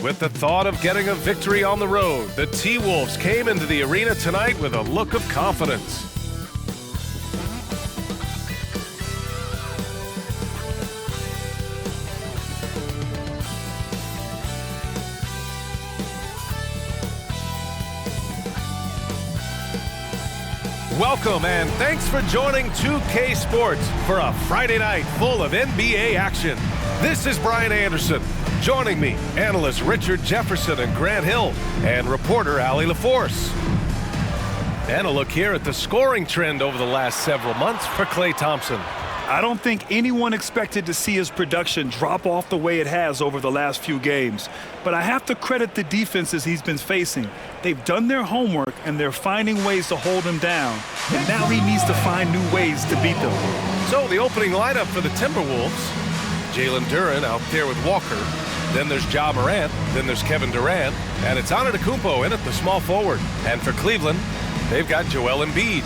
With the thought of getting a victory on the road, the T-Wolves came into the arena tonight with a look of confidence. Welcome and thanks for joining 2K Sports for a Friday night full of NBA action. This is Brian Anderson. Joining me, analysts Richard Jefferson and Grant Hill, and reporter Allie LaForce. And a look here at the scoring trend over the last several months for Klay Thompson. I don't think anyone expected to see his production drop off the way it has over the last few games. But I have to credit the defenses he's been facing. They've done their homework, and they're finding ways to hold him down. And now he needs to find new ways to beat them. So the opening lineup for the Timberwolves, Jalen Duren out there with Walker. Then there's Ja Morant. Then there's Kevin Durant. And it's Antetokounmpo in at the small forward. And for Cleveland, they've got Joel Embiid.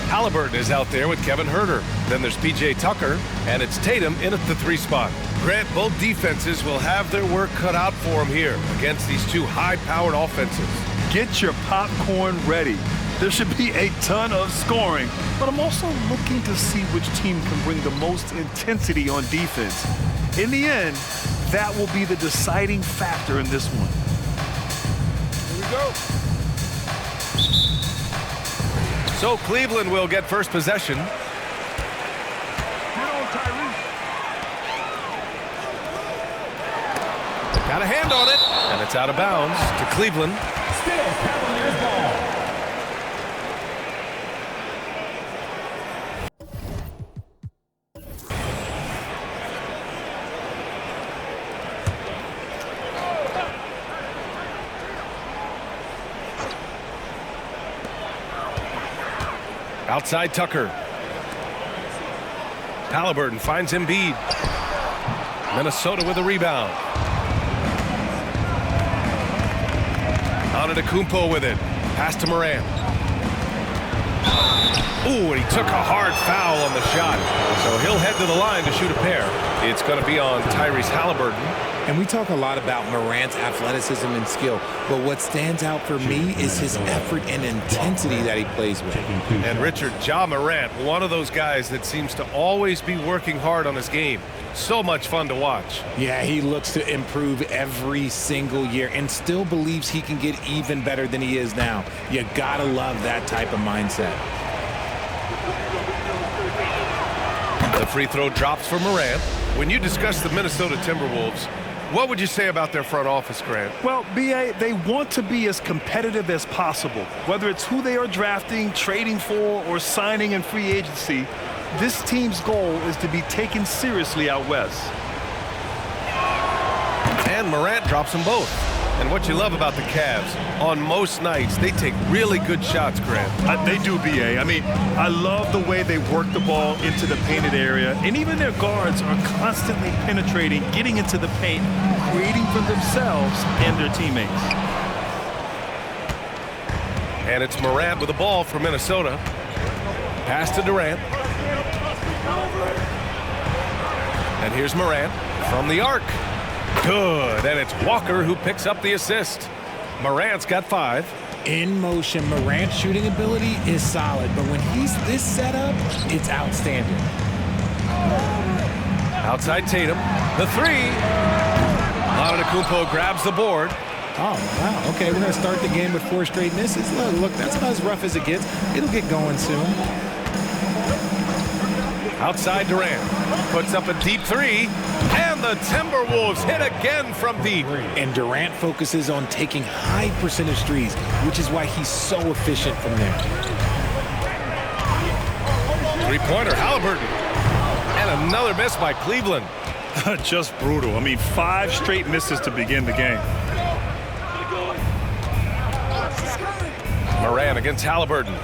Halliburton is out there with Kevin Huerter. Then there's P.J. Tucker, and it's Tatum in at the 3 spot. Grant, both defenses will have their work cut out for them here against these two high-powered offenses. Get your popcorn ready. There should be a ton of scoring, but I'm also looking to see which team can bring the most intensity on defense. In the end, that will be the deciding factor in this one. Here we go. So Cleveland will get first possession. Got a hand on it, and it's out of bounds to Cleveland. Still Cavaliers ball. Outside Tucker. Halliburton finds Embiid. Minnesota with a rebound. Antetokounmpo with it. Pass to Morant. Ooh, and he took a hard foul on the shot. So he'll head to the line to shoot a pair. It's going to be on Tyrese Halliburton. And we talk a lot about Morant's athleticism and skill, but what stands out for me is his effort and intensity that he plays with. And Richard, Ja Morant, one of those guys that seems to always be working hard on his game. So much fun to watch. Yeah, he looks to improve every single year and still believes he can get even better than he is now. You gotta love that type of mindset. The free throw drops for Morant. When you discuss the Minnesota Timberwolves, what would you say about their front office, Grant? Well, B.A., they want to be as competitive as possible. Whether it's who they are drafting, trading for, or signing in free agency, this team's goal is to be taken seriously out west. And Morant drops them both. And what you love about the Cavs, on most nights, they take really good shots, Grant. They do, B.A. I mean, I love the way they work the ball into the painted area, and even their guards are constantly penetrating, getting into the paint, creating for themselves and their teammates. And it's Morant with the ball for Minnesota. Pass to Durant. And here's Morant from the arc. Good, and it's Walker who picks up the assist. Morant's got 5. In motion, Morant's shooting ability is solid, but when he's this set up, it's outstanding. Outside Tatum, the 3. Antetokounmpo grabs the board. Oh, wow. Okay, we're going to start the game with 4 straight misses. Look, that's about as rough as it gets. It'll get going soon. Outside Durant. Puts up a deep 3. And the Timberwolves hit again from deep. And Durant focuses on taking high percentage threes, which is why he's so efficient from there. 3-pointer, Halliburton. And another miss by Cleveland. Just brutal. I mean, 5 straight misses to begin the game. Morant against Halliburton.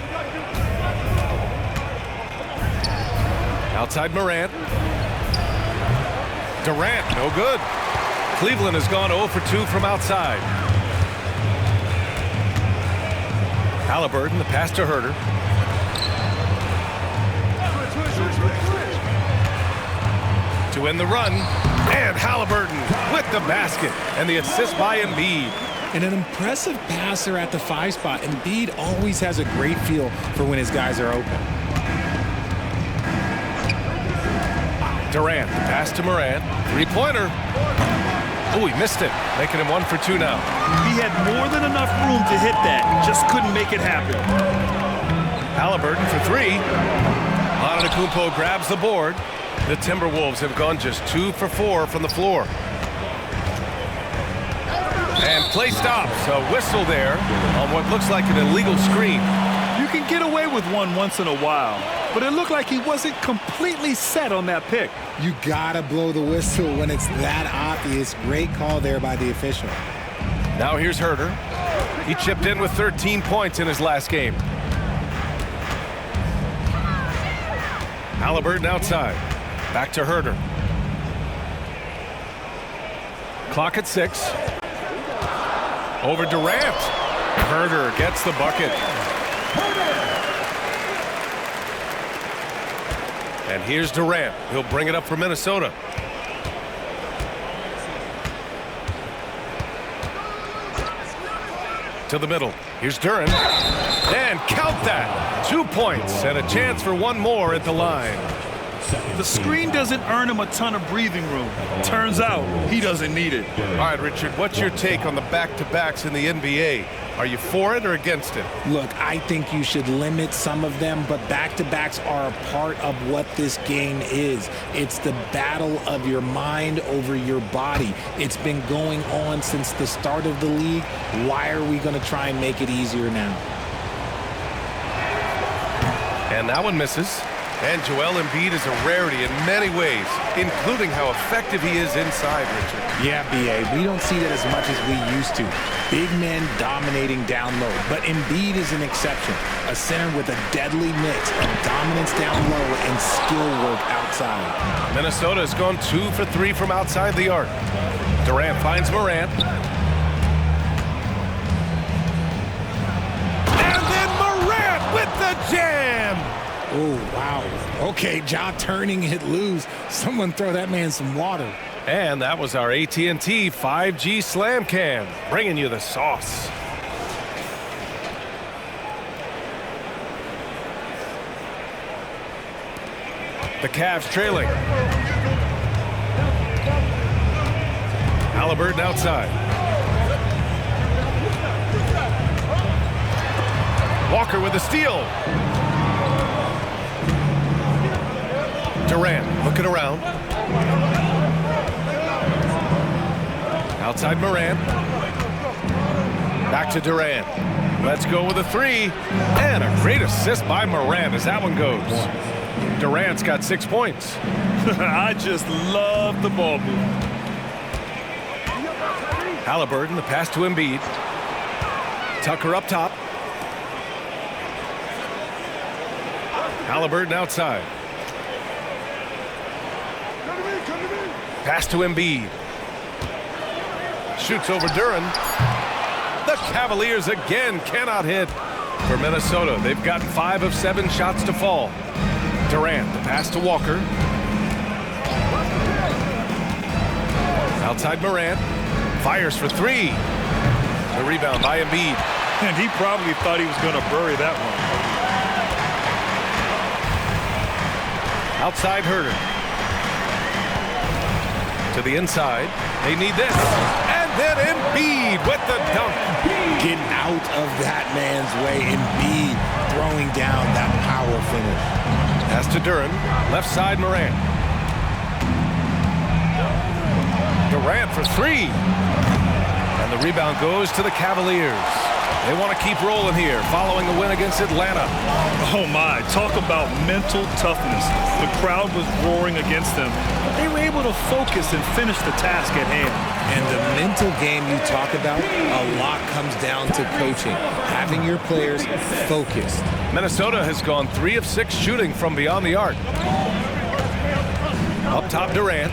Outside Morant. Durant, no good. Cleveland has gone 0 for 2 from outside. Halliburton, the pass to Huerter. To end the run. And Halliburton with the basket and the assist by Embiid. And an impressive passer at the 5 spot. Embiid always has a great feel for when his guys are open. Durant, pass to Morant, three-pointer. Oh, he missed it, making him 1 for 2 now. He had more than enough room to hit that, just couldn't make it happen. Halliburton for 3. Antetokounmpo grabs the board. The Timberwolves have gone just 2 for 4 from the floor. And play stops. A whistle there on what looks like an illegal screen. You can get away with one once in a while, but it looked like he wasn't completely set on that pick. You gotta blow the whistle when it's that obvious. Great call there by the official. Now here's Herter. He chipped in with 13 points in his last game. Halliburton outside. Back to Herter. Clock at 6. Over Durant. Herter gets the bucket. And here's Durant. He'll bring it up for Minnesota. To the middle. Here's Duran. And count that. 2 points and a chance for one more at the line. The screen doesn't earn him a ton of breathing room. Turns out he doesn't need it. All right, Richard, what's your take on the back-to-backs in the NBA? Are you for it or against it? Look, I think you should limit some of them, but back-to-backs are a part of what this game is. It's the battle of your mind over your body. It's been going on since the start of the league. Why are we going to try and make it easier now? And that one misses. And Joel Embiid is a rarity in many ways, including how effective he is inside, Richard. Yeah, B.A., we don't see that as much as we used to. Big men dominating down low, but Embiid is an exception. A center with a deadly mix of dominance down low and skill work outside. Minnesota has gone 2 for 3 from outside the arc. Durant finds Morant. And then Morant with the jam! Oh, wow. Okay, Ja turning it loose. Someone throw that man some water. And that was our AT&T 5G Slam Cam, bringing you the sauce. The Cavs trailing. Halliburton outside. Walker with a steal. Durant looking around. Outside Morant. Back to Durant. Let's go with a 3. And a great assist by Morant as that one goes. Durant's got 6 points. I just love the ball move. Halliburton, the pass to Embiid. Tucker up top. Halliburton outside. Pass to Embiid. Shoots over Duran. The Cavaliers again cannot hit. For Minnesota, they've gotten 5 of 7 shots to fall. Durant, the pass to Walker. Outside Morant. Fires for 3. The rebound by Embiid. And he probably thought he was going to bury that one. Outside Herter. To the inside. They need this. And then Embiid with the dunk. Get out of that man's way. Embiid throwing down that power finish. Pass to Duran. Left side Morant. Durant for 3. And the rebound goes to the Cavaliers. They want to keep rolling here following the win against Atlanta. Oh my, talk about mental toughness. The crowd was roaring against them. They were able to focus and finish the task at hand. And the mental game you talk about, a lot comes down to coaching. Having your players focused. Minnesota has gone 3 of 6 shooting from beyond the arc. Up top Durant.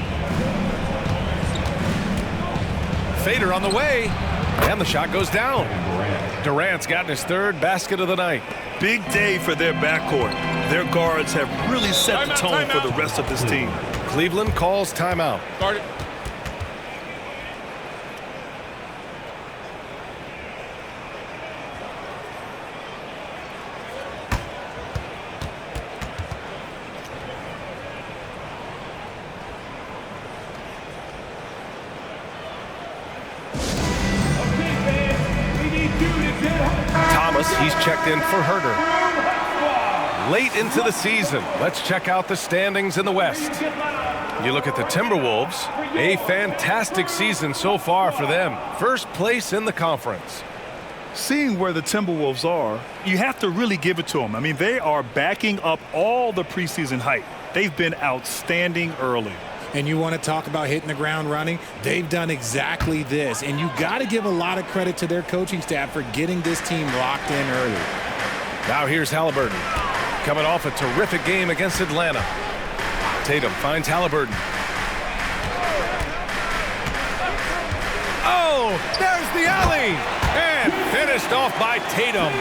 Fader on the way. And the shot goes down. Durant's gotten his 3rd basket of the night. Big day for their backcourt. Their guards have really set the tone for the rest of this team. Cleveland calls timeout. Thomas, he's checked in for Herter. Late into the season, let's check out the standings in the West. You look at the Timberwolves, a fantastic season so far for them. First place in the conference. Seeing where the Timberwolves are, you have to really give it to them. I mean, they are backing up all the preseason hype. They've been outstanding early. And you want to talk about hitting the ground running? They've done exactly this. And you got to give a lot of credit to their coaching staff for getting this team locked in early. Now here's Halliburton, coming off a terrific game against Atlanta. Tatum finds Halliburton. Oh, there's the alley! And finished off by Tatum.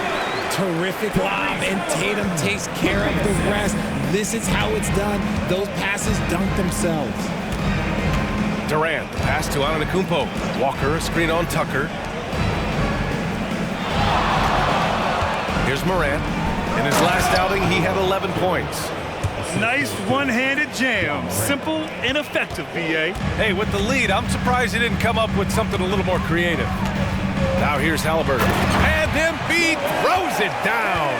Terrific lob, and Tatum takes care of the rest. This is how it's done. Those passes dunk themselves. Durant, the pass to Antetokounmpo. Walker, a screen on Tucker. Here's Morant. In his last outing, he had 11 points. Nice one-handed jam. Simple and effective, B.A. Hey, with the lead, I'm surprised he didn't come up with something a little more creative. Now here's Halliburton. And Embiid throws it down.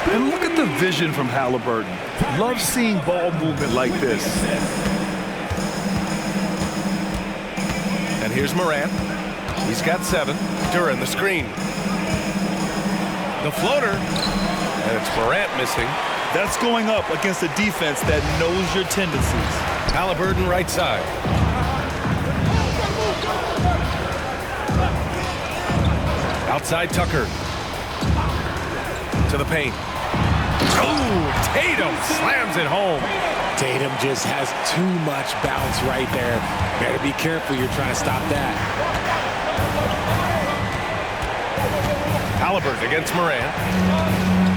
And look at the vision from Halliburton. Love seeing ball movement like this. And here's Morant. He's got 7. Duran, the screen. The floater. And it's Morant missing. That's going up against a defense that knows your tendencies. Halliburton right side. Outside Tucker. To the paint. Oh, Tatum slams it home. Tatum just has too much bounce right there. Better be careful. You're trying to stop that. Halliburton against Morant.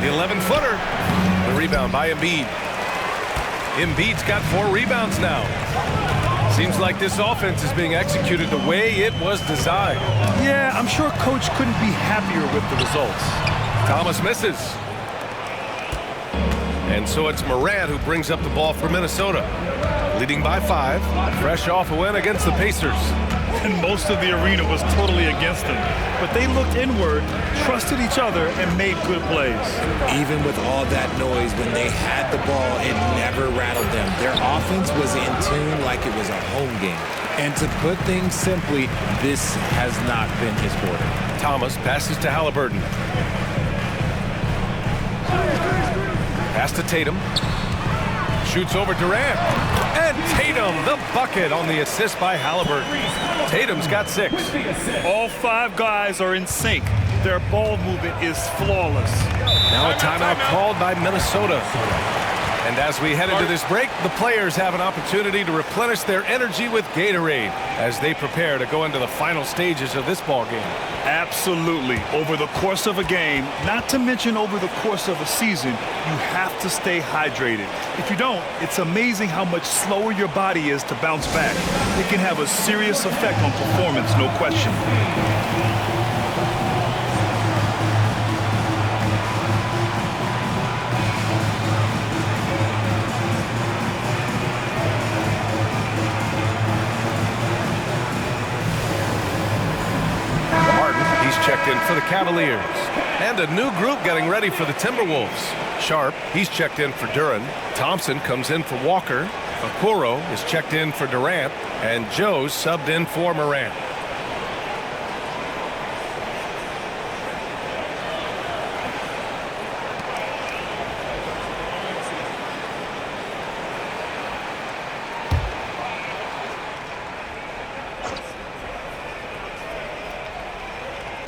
The 11-footer. The rebound by Embiid. Embiid's got 4 rebounds now. Seems like this offense is being executed the way it was designed. Yeah, I'm sure Coach couldn't be happier with the results. Thomas misses. And so it's Morant who brings up the ball for Minnesota. Leading by 5. Fresh off a win against the Pacers. And most of the arena was totally against them. But they looked inward, trusted each other, and made good plays. Even with all that noise, when they had the ball, it never rattled them. Their offense was in tune like it was a home game. And to put things simply, this has not been his quarter. Thomas passes to Halliburton. Pass to Tatum. Shoots over Durant. And Tatum, the bucket on the assist by Halliburton. Tatum's got 6. All 5 guys are in sync. Their ball movement is flawless. Now a timeout called by Minnesota. And as we head into this break, the players have an opportunity to replenish their energy with Gatorade as they prepare to go into the final stages of this ball game. Absolutely. Over the course of a game, not to mention over the course of a season, you have to stay hydrated. If you don't, it's amazing how much slower your body is to bounce back. It can have a serious effect on performance, no question. Checked in for the Cavaliers. And a new group getting ready for the Timberwolves. Sharp, he's checked in for Duran. Thompson comes in for Walker. Okoro is checked in for Durant. And Joe's subbed in for Morant.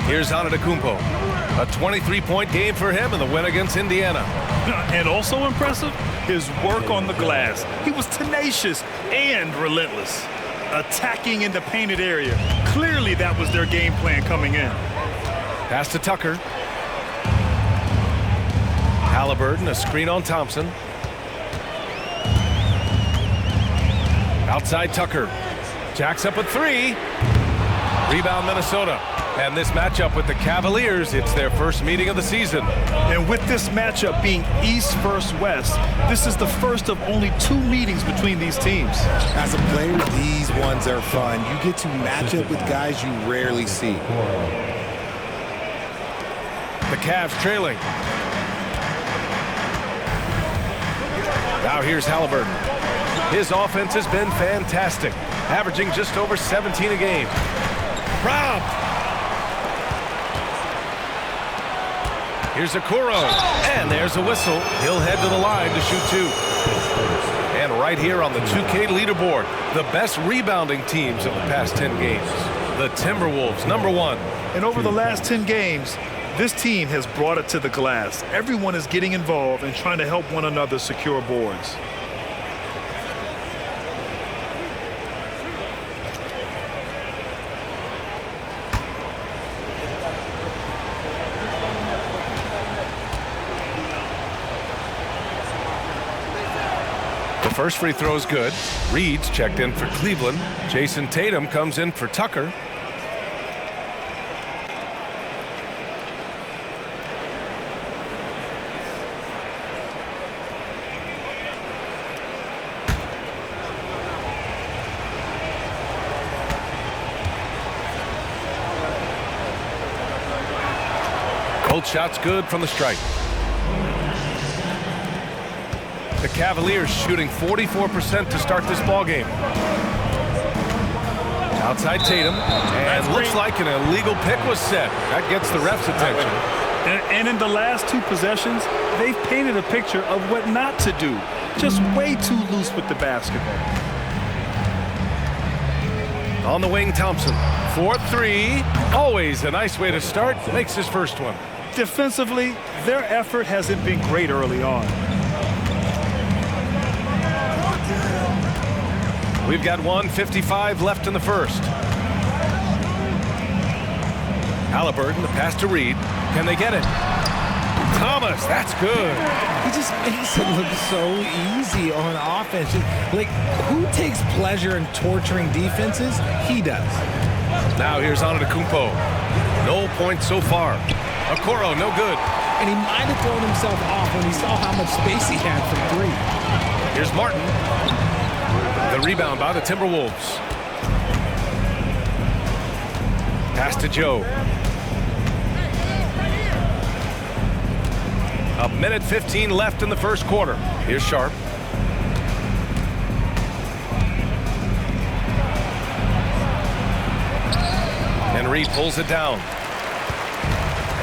Here's Antetokounmpo. A 23-point game for him in the win against Indiana. And also impressive, his work on the glass. He was tenacious and relentless, attacking in the painted area. Clearly that was their game plan coming in. Pass to Tucker. Halliburton, a screen on Thompson. Outside Tucker. Jacks up a 3. Rebound Minnesota. And this matchup with the Cavaliers, it's their first meeting of the season. And with this matchup being East versus West, this is the first of only 2 meetings between these teams. As a player, these ones are fun. You get to match up with guys you rarely see. The Cavs trailing. Now here's Halliburton. His offense has been fantastic, averaging just over 17 a game. Robbed. Here's Okoro, and there's a whistle. He'll head to the line to shoot two. And right here on the 2K leaderboard, the best rebounding teams of the past 10 games. The Timberwolves, #1. And over the last 10 games, this team has brought it to the glass. Everyone is getting involved and trying to help one another secure boards. The first free throw is good. Reed's checked in for Cleveland. Jason Tatum comes in for Tucker. Both shots good from the stripe. The Cavaliers shooting 44% to start this ball game. Outside Tatum, and looks like an illegal pick was set. That gets the ref's attention. And in the last two possessions, they've painted a picture of what not to do. Just way too loose with the basketball. On the wing, Thompson. 4-3. Always a nice way to start. Makes his first one. Defensively, their effort hasn't been great early on. We've got 1:55 left in the first. Halliburton, the pass to Reed. Can they get it? Thomas, that's good. He just makes it look so easy on offense. Like, who takes pleasure in torturing defenses? He does. Now here's Antetokounmpo. No points so far. Okoro, no good. And he might have thrown himself off when he saw how much space he had for three. Here's Martin. The rebound by the Timberwolves. Pass to Joe. A minute 15 left in the first quarter. Here's Sharp. And Reed pulls it down.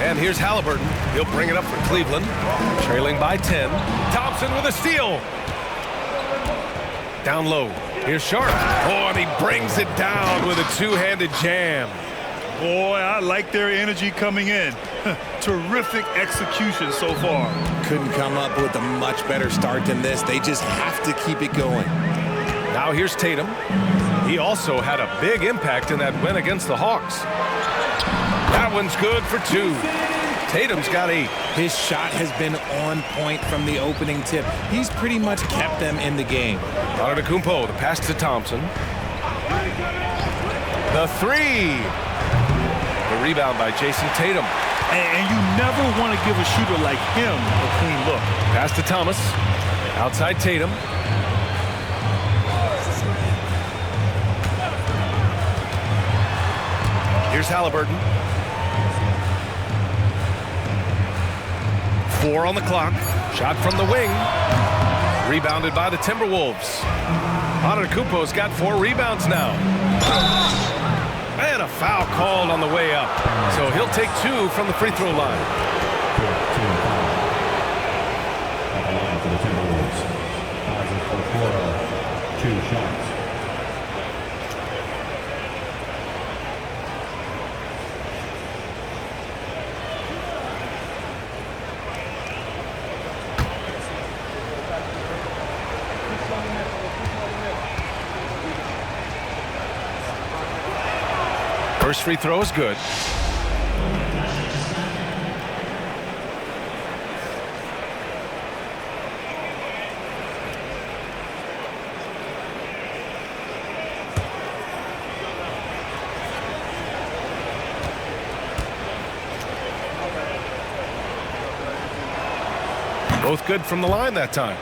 And here's Halliburton. He'll bring it up for Cleveland. Trailing by 10. Thompson with a steal. Down low. Here's Sharp. Oh, and he brings it down with a two-handed jam. Boy, I like their energy coming in. Terrific execution so far. Couldn't come up with a much better start than this. They just have to keep it going. Now here's Tatum. He also had a big impact in that win against the Hawks. That one's good for two. Tatum's got 8. His shot has been on point from the opening tip. He's pretty much kept them in the game. Antetokounmpo, the pass to Thompson. The 3. The rebound by Jason Tatum. And you never want to give a shooter like him a clean look. Pass to Thomas. Outside Tatum. Here's Halliburton. 4 on the clock. Shot from the wing. Rebounded by the Timberwolves. Antetokounmpo's got 4 rebounds now. And a foul called on the way up. So he'll take 2 from the free throw line. At the line for the Timberwolves. Okoro, 2 shots. First free throw is good. Both good from the line that time.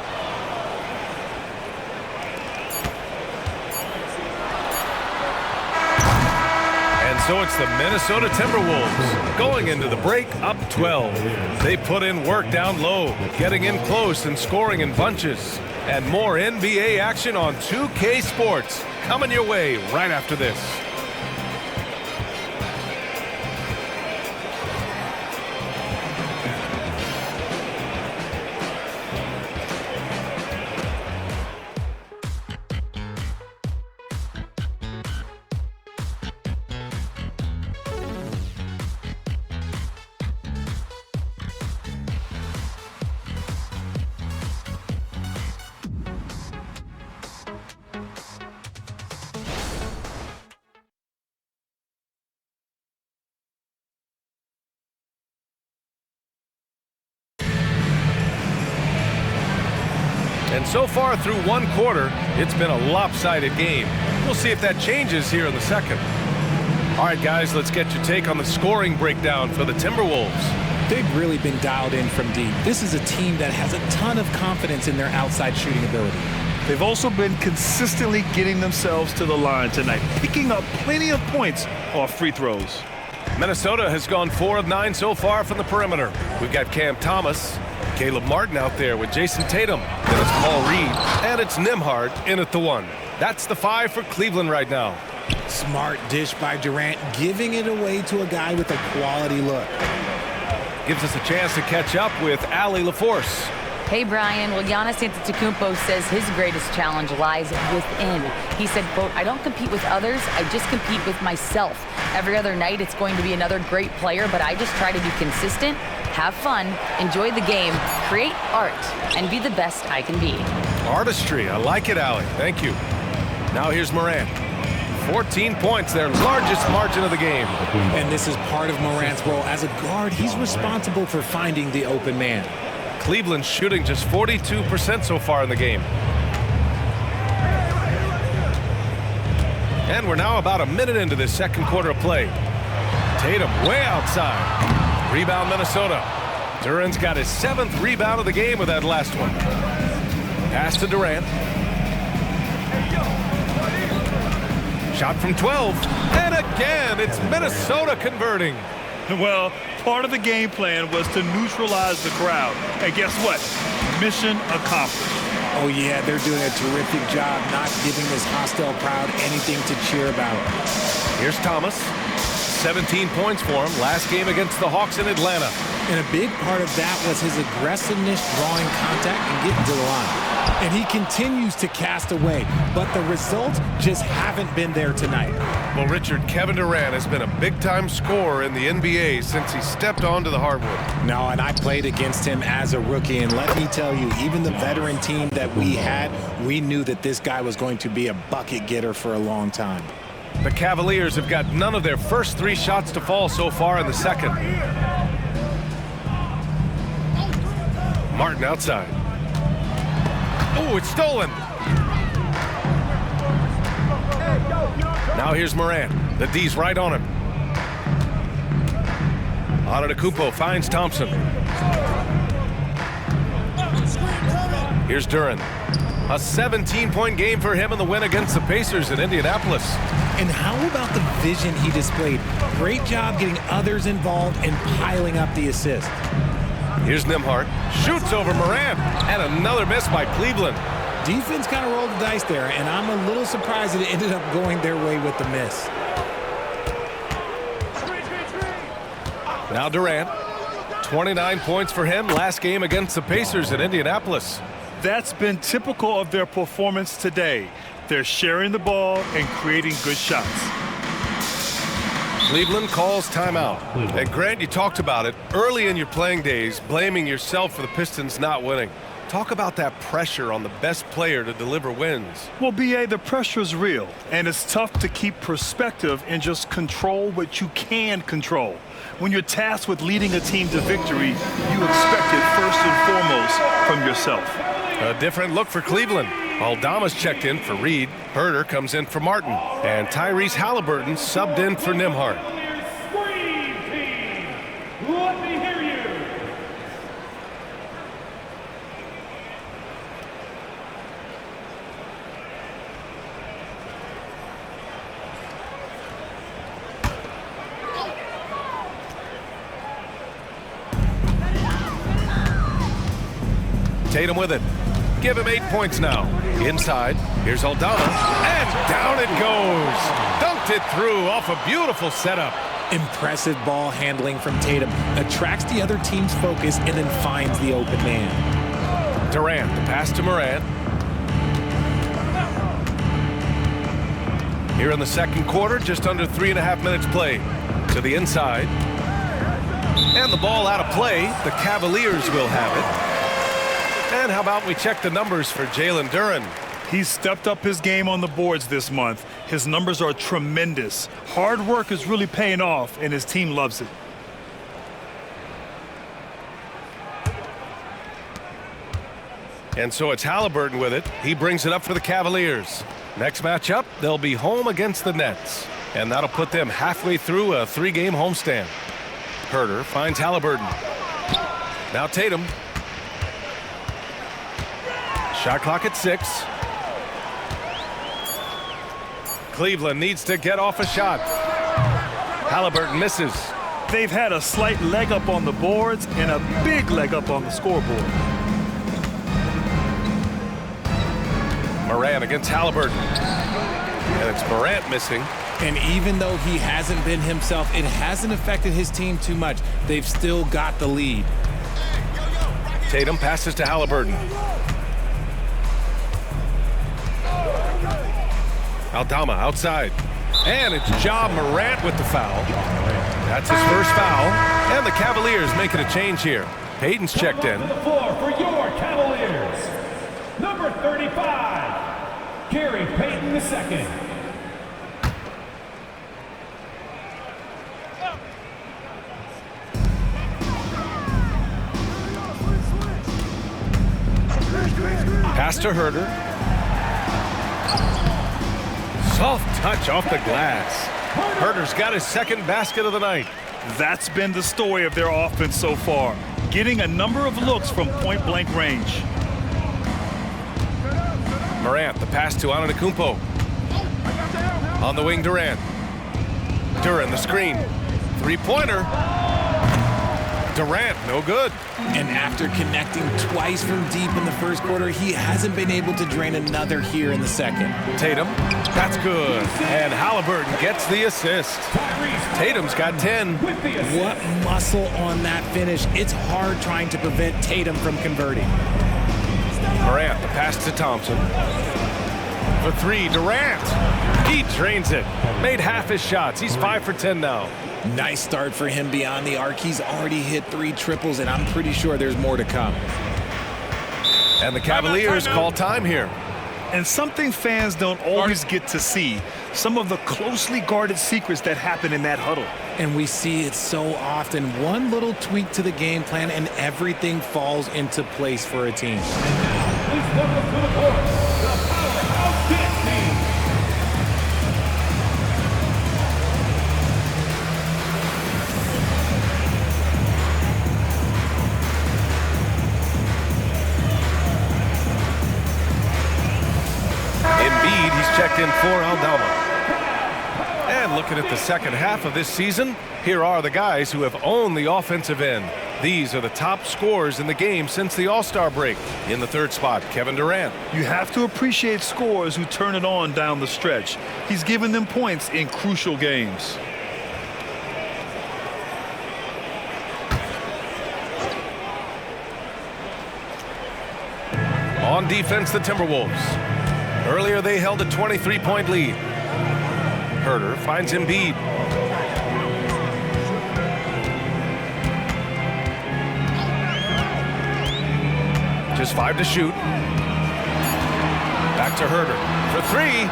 So it's the Minnesota Timberwolves going into the break up 12. They put in work down low, getting in close and scoring in bunches. And more NBA action on 2K Sports coming your way right after this. And so far through one quarter, it's been a lopsided game. We'll see if that changes here in the second. All right, guys, let's get your take on the scoring breakdown for the Timberwolves. They've really been dialed in from deep. This is a team that has a ton of confidence in their outside shooting ability. They've also been consistently getting themselves to the line tonight, picking up plenty of points off free throws. Minnesota has gone 4 of 9 so far from the perimeter. We've got Cam Thomas, Caleb Martin out there with Jason Tatum. Then it's Paul Reed, and it's Nembhard in at the 1. That's the 5 for Cleveland right now. Smart dish by Durant, giving it away to a guy with a quality look. Gives us a chance to catch up with Allie LaForce. Hey, Brian. Well, Giannis Antetokounmpo says his greatest challenge lies within. He said, quote, "I don't compete with others. I just compete with myself. Every other night it's going to be another great player, but I just try to be consistent, have fun, enjoy the game, create art, and be the best I can be." Artistry. I like it, Allie. Thank you. Now here's Morant. 14 points, their largest margin of the game. And this is part of Morant's role. As a guard, he's responsible for finding the open man. Cleveland shooting just 42% so far in the game. And we're now about a minute into this second quarter of play. Tatum way outside. Rebound Minnesota. Duran's got his 7th rebound of the game with that last one. Pass to Durant. Shot from 12. And again, it's Minnesota converting. Well, part of the game plan was to neutralize the crowd. And guess what? Mission accomplished. Oh, yeah, they're doing a terrific job not giving this hostile crowd anything to cheer about. Here's Thomas. 17 points for him last game against the Hawks in Atlanta. And a big part of that was his aggressiveness, drawing contact and getting to the line. And he continues to cast away, but the results just haven't been there tonight. Well, Richard, Kevin Durant has been a big-time scorer in the NBA since he stepped onto the hardwood. No, and I played against him as a rookie, and let me tell you, even the veteran team that we had, we knew that this guy was going to be a bucket getter for a long time. The Cavaliers have got none of their first 3 shots to fall so far in the second. Martin outside. Oh, it's stolen. Now here's Morant. The D's right on him. Antetokounmpo finds Thompson. Here's Duran. A 17-point game for him in the win against the Pacers in Indianapolis. And how about the vision he displayed? Great job getting others involved and piling up the assist. Here's Nembhard. Shoots over Morant. And another miss by Cleveland. Defense kind of rolled the dice there, and I'm a little surprised that it ended up going their way with the miss. Now Durant. 29 points for him last game against the Pacers in Indianapolis. That's been typical of their performance today. They're sharing the ball and creating good shots. Cleveland calls timeout. And Grant, you talked about it early in your playing days, blaming yourself for the Pistons not winning. Talk about that pressure on the best player to deliver wins. Well, B.A., the pressure is real, and it's tough to keep perspective and just control what you can control. When you're tasked with leading a team to victory, you expect it first and foremost from yourself. A different look for Cleveland. Aldama's checked in for Reed. Herter comes in for Martin. And Tyrese Halliburton subbed in for Nembhard. Let me hear you. Tatum with it. Give him 8 points now. Inside, here's Aldama, and down it goes. Dunked it through off a beautiful setup. Impressive ball handling from Tatum. Attracts the other team's focus and then finds the open man. Durant, the pass to Morant. Here in the second quarter, just under 3.5 minutes played. To the inside. And the ball out of play. The Cavaliers will have it. And how about we check the numbers for Jalen Duren? He's stepped up his game on the boards this month. His numbers are tremendous. Hard work is really paying off, and his team loves it. And so it's Halliburton with it. He brings it up for the Cavaliers. Next matchup, they'll be home against the Nets. And that'll put them halfway through a 3-game homestand. Herter finds Halliburton. Now Tatum. Shot clock at 6. Cleveland needs to get off a shot. Halliburton misses. They've had a slight leg up on the boards and a big leg up on the scoreboard. Morant against Halliburton. And it's Morant missing. And even though he hasn't been himself, it hasn't affected his team too much. They've still got the lead. Tatum passes to Halliburton. Aldama outside. And it's Ja Morant with the foul. That's his first foul. And the Cavaliers making a change here. Payton's checked in. To the floor for your Cavaliers. Number 35, Gary Payton II. Pass to Herter. Soft touch off the glass. Herter's got his second basket of the night. That's been the story of their offense so far, getting a number of looks from point-blank range. Morant, the pass to Antetokounmpo. On the wing, Durant. Duren, the screen. Three-pointer. Durant, no good. And after connecting twice from deep in the first quarter, he hasn't been able to drain another here in the second. Tatum, that's good. And Halliburton gets the assist. Tatum's got 10. What muscle on that finish. It's hard trying to prevent Tatum from converting. Morant, the pass to Thompson. For 3, Durant. He drains it. Made half his shots. He's 5 for 10 now. Nice start for him beyond the arc. He's already hit 3 triples, and I'm pretty sure there's more to come. And the Cavaliers call time here. And something fans don't always get to see, some of the closely guarded secrets that happen in that huddle. And we see it so often. One little tweak to the game plan, and everything falls into place for a team. Please welcome to the court, the Powerhouse Dance Team. Embiid, he's checked in for Aldama. And looking at the second half of this season, here are the guys who have owned the offensive end. These are the top scorers in the game since the All-Star break. In the third spot, Kevin Durant. You have to appreciate scorers who turn it on down the stretch. He's given them points in crucial games. On defense, the Timberwolves. Earlier, they held a 23-point lead. Herter finds Embiid. Just 5 to shoot. Back to Herter for 3.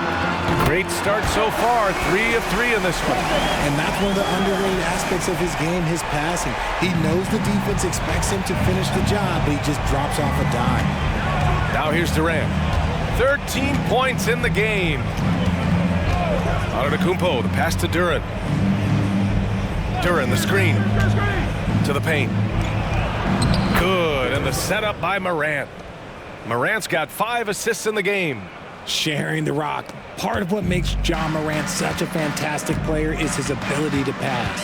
Great start so far. 3 of 3 in this one. And that's one of the underrated aspects of his game, his passing. He knows the defense expects him to finish the job, but he just drops off a dime. Now here's Durant. 13 points in the game. Antetokounmpo, the pass to Duren. Duren, the screen. To the paint. Good, and the setup by Morant. Morant's got 5 assists in the game. Sharing the rock. Part of what makes Ja Morant such a fantastic player is his ability to pass.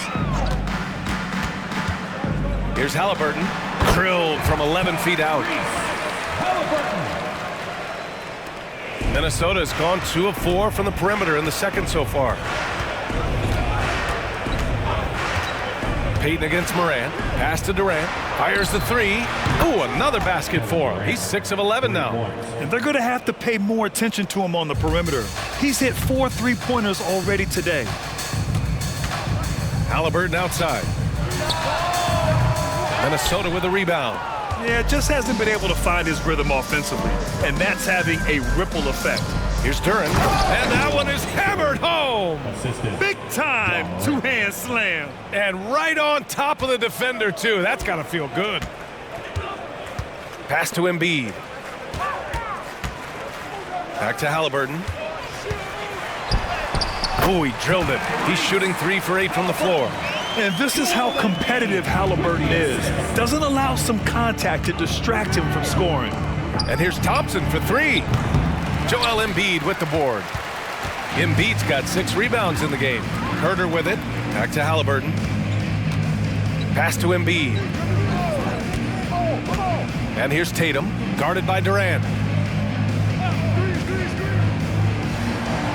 Here's Halliburton. Drilled from 11 feet out. Minnesota has gone 2 of 4 from the perimeter in the second so far. Payton against Morant. Pass to Durant. Fires the three. Ooh, another basket for him. He's 6 of 11 now. And they're going to have to pay more attention to him on the perimeter. He's hit 4 3-pointers already today. Halliburton outside. Minnesota with a rebound. Yeah, just hasn't been able to find his rhythm offensively, and that's having a ripple effect. Here's Duran, and that one is hammered home. Big time two-hand slam. And right on top of the defender, too. That's got to feel good. Pass to Embiid. Back to Halliburton. Oh, he drilled it. He's shooting 3 for 8 from the floor. And this is how competitive Halliburton is. Doesn't allow some contact to distract him from scoring. And here's Thompson for 3. Joel Embiid with the board. Embiid's got 6 rebounds in the game. Herter with it. Back to Halliburton. Pass to Embiid. And here's Tatum, guarded by Durant.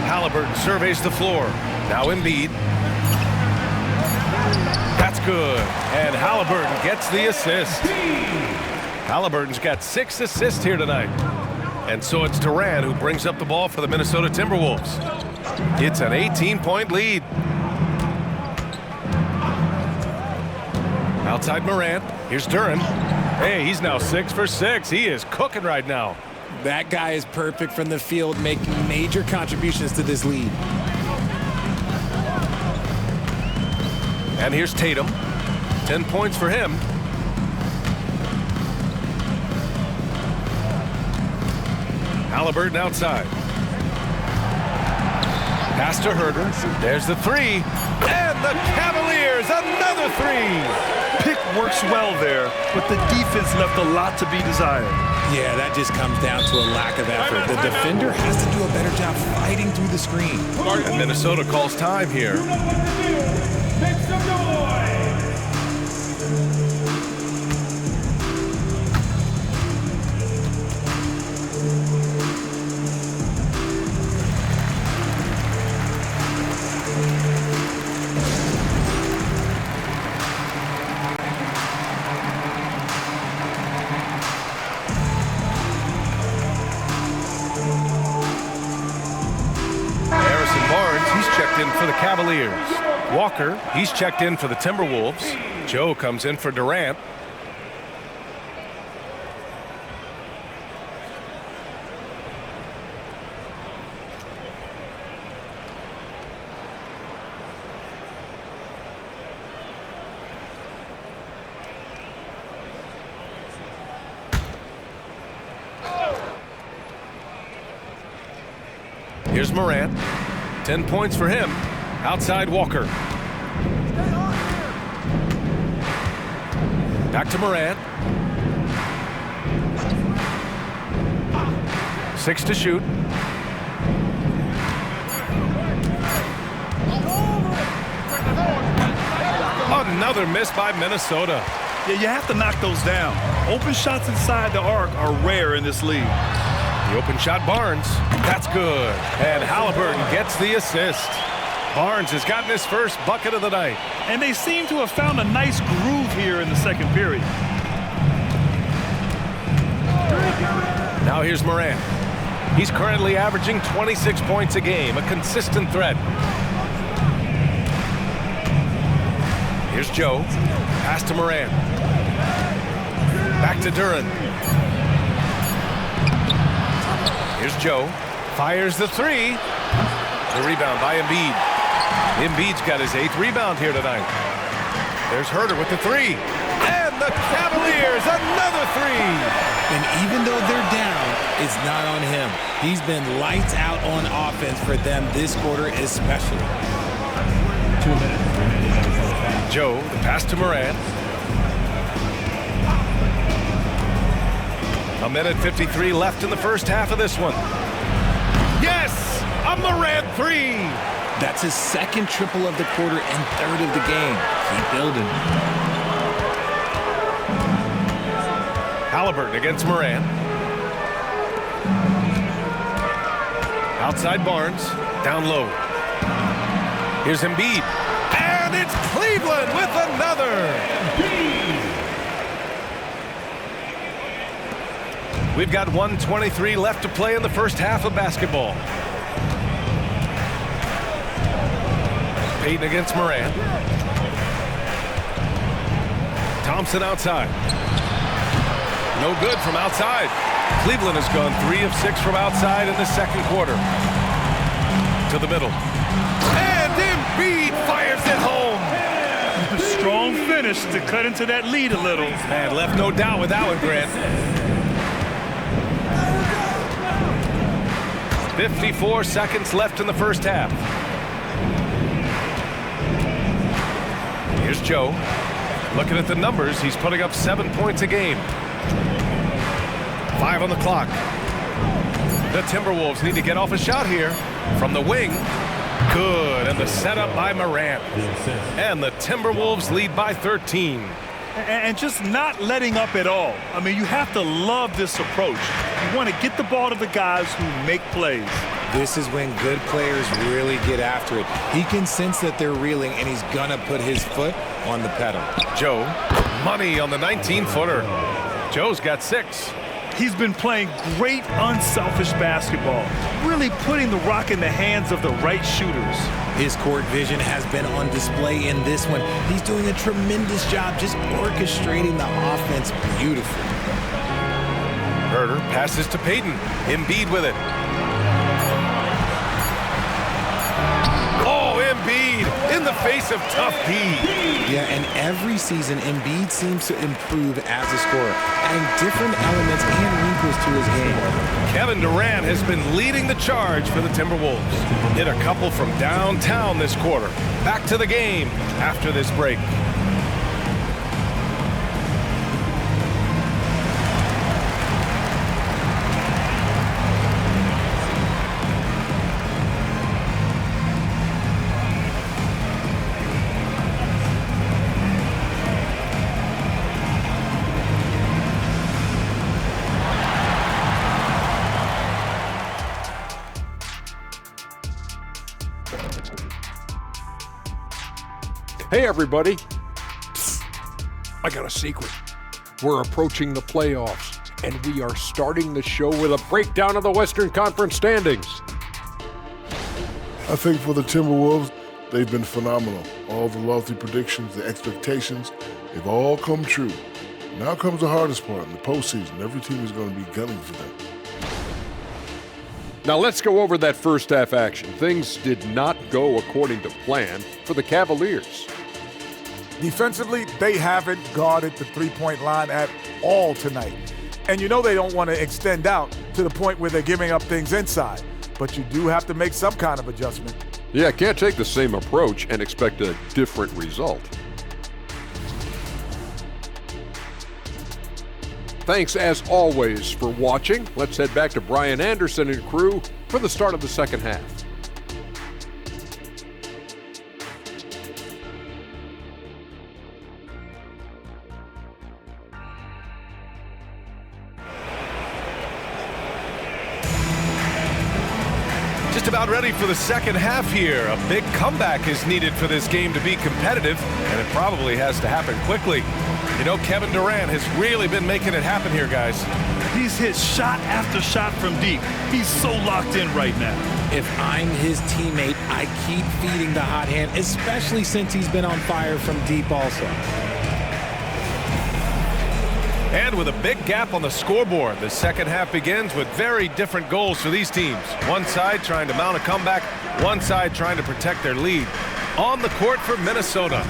Halliburton surveys the floor. Now Embiid. That's good. And Halliburton gets the assist. Halliburton's got 6 assists here tonight. And so it's Durant who brings up the ball for the Minnesota Timberwolves. It's an 18-point lead. Outside Morant. Here's Duran. Hey, he's now 6 for 6. He is cooking right now. That guy is perfect from the field, making major contributions to this lead. And here's Tatum. 10 points for him. Halliburton outside. Pass to Herter. There's the 3. And the Cavaliers, another 3. Pick works well there, but the defense left a lot to be desired. Yeah, that just comes down to a lack of effort. The defender has to do a better job fighting through the screen. And Minnesota calls time here. Make some noise! In for the Cavaliers. Walker, he's checked in for the Timberwolves. Joe comes in for Durant. Here's Morant. 10 points for him. Outside Walker. Back to Morant. 6 to shoot. Another miss by Minnesota. Yeah, you have to knock those down. Open shots inside the arc are rare in this league. The open shot, Barnes. That's good. And Halliburton gets the assist. Barnes has gotten his first bucket of the night. And they seem to have found a nice groove here in the second period. Now here's Morant. He's currently averaging 26 points a game, a consistent threat. Here's Joe. Pass to Morant. Back to Duran. Here's Joe. Fires the 3. The rebound by Embiid. Embiid's got his 8th rebound here tonight. There's Herter with the 3. And the Cavaliers, another 3. And even though they're down, it's not on him. He's been lights out on offense for them this quarter especially. 2 minutes remaining in the first half. Joe, the pass to Morant. A minute 53 left in the first half of this one. Yes! A Morant 3! That's his second triple of the quarter and third of the game. Keep building. Halliburton against Morant. Outside Barnes, down low. Here's Embiid. And it's Cleveland with another. We've got 1:23 left to play in the first half of basketball. Payton against Morant. Thompson outside. No good from outside. Cleveland has gone 3 of 6 from outside in the second quarter. To the middle. And Embiid fires it home. A strong finish to cut into that lead a little. And left no doubt with that one, Grant. 54 seconds left in the first half. Here's Joe. Looking at the numbers, he's putting up 7 points a game. 5 on the clock. The Timberwolves need to get off a shot here from the wing. Good, and the setup by Morant. And the Timberwolves lead by 13. And just not letting up at all. I mean, you have to love this approach. You want to get the ball to the guys who make plays. This is when good players really get after it. He can sense that they're reeling, and he's going to put his foot on the pedal. Joe, money on the 19-footer. Joe's got 6. He's been playing great unselfish basketball, really putting the rock in the hands of the right shooters. His court vision has been on display in this one. He's doing a tremendous job just orchestrating the offense beautifully. Herter passes to Payton. Embiid with it. Oh, Embiid in the face of tough D. Yeah, and every season, Embiid seems to improve as a scorer, adding different elements and wrinkles to his game. Kevin Durant has been leading the charge for the Timberwolves. Hit a couple from downtown this quarter. Back to the game after this break. Hey, everybody. Psst. I got a secret. We're approaching the playoffs, and we are starting the show with a breakdown of the Western Conference standings. I think for the Timberwolves, they've been phenomenal. All the lofty predictions, the expectations, they've all come true. Now comes the hardest part in the postseason. Every team is going to be gunning for them. Now let's go over that first half action. Things did not go according to plan for the Cavaliers. Defensively, they haven't guarded the three-point line at all tonight. And you know they don't want to extend out to the point where they're giving up things inside. But you do have to make some kind of adjustment. Yeah, can't take the same approach and expect a different result. Thanks, as always, for watching. Let's head back to Brian Anderson and crew for the start of the second half. Just about ready for the second half here. A big comeback is needed for this game to be competitive, and it probably has to happen quickly. You know, Kevin Durant has really been making it happen here, guys. He's hit shot after shot from deep. He's so locked in right now. If I'm his teammate, I keep feeding the hot hand, especially since he's been on fire from deep also. And with a big gap on the scoreboard, the second half begins with very different goals for these teams. One side trying to mount a comeback, one side trying to protect their lead. On the court for Minnesota,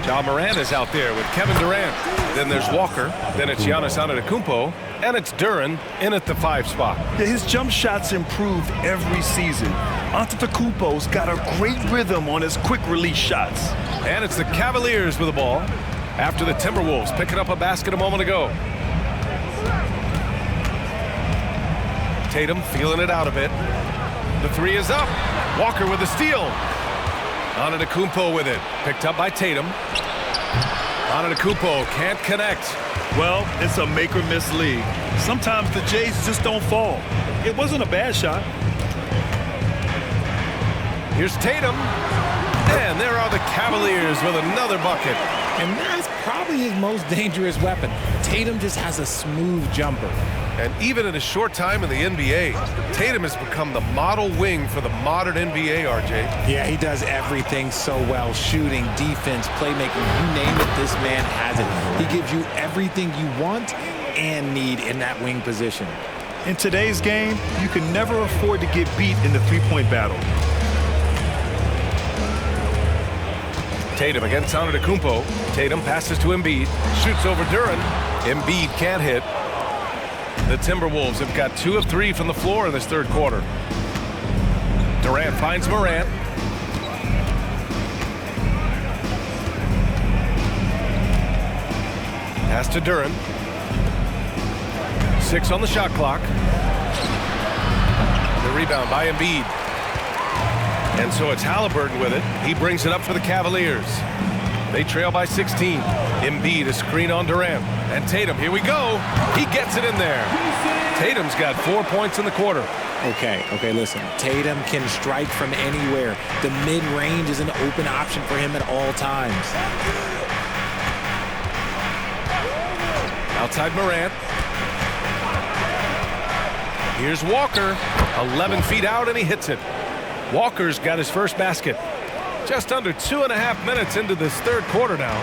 Ja Morant is out there with Kevin Durant. Then there's Walker, then it's Giannis Antetokounmpo, and it's Duren in at the 5 spot. Yeah, his jump shots improved every season. Antetokounmpo's got a great rhythm on his quick release shots. And it's the Cavaliers with the ball after the Timberwolves picking up a basket a moment ago. Tatum feeling it out a bit. The 3 is up. Walker with the steal. Antetokounmpo with it. Picked up by Tatum. Antetokounmpo can't connect. Well, it's a make-or-miss league. Sometimes the Jays just don't fall. It wasn't a bad shot. Here's Tatum. And there are the Cavaliers with another bucket. And that's probably his most dangerous weapon. Tatum just has a smooth jumper. And even in a short time in the NBA, Tatum has become the model wing for the modern NBA, RJ. Yeah, he does everything so well. Shooting, defense, playmaking, you name it, this man has it. He gives you everything you want and need in that wing position. In today's game, you can never afford to get beat in the three-point battle. Tatum against Antetokounmpo. Tatum passes to Embiid. Shoots over Duren. Embiid can't hit. The Timberwolves have got 2 of 3 from the floor in this third quarter. Durant finds Morant. Pass to Duren. 6 on the shot clock. The rebound by Embiid. And so it's Halliburton with it. He brings it up for the Cavaliers. They trail by 16. Embiid is screen on Durant. And Tatum, here we go. He gets it in there. Tatum's got 4 points in the quarter. Okay, listen. Tatum can strike from anywhere. The mid-range is an open option for him at all times. Outside Morant. Here's Walker. 11 feet out, and he hits it. Walker's got his first basket. Just under 2.5 minutes into this third quarter now.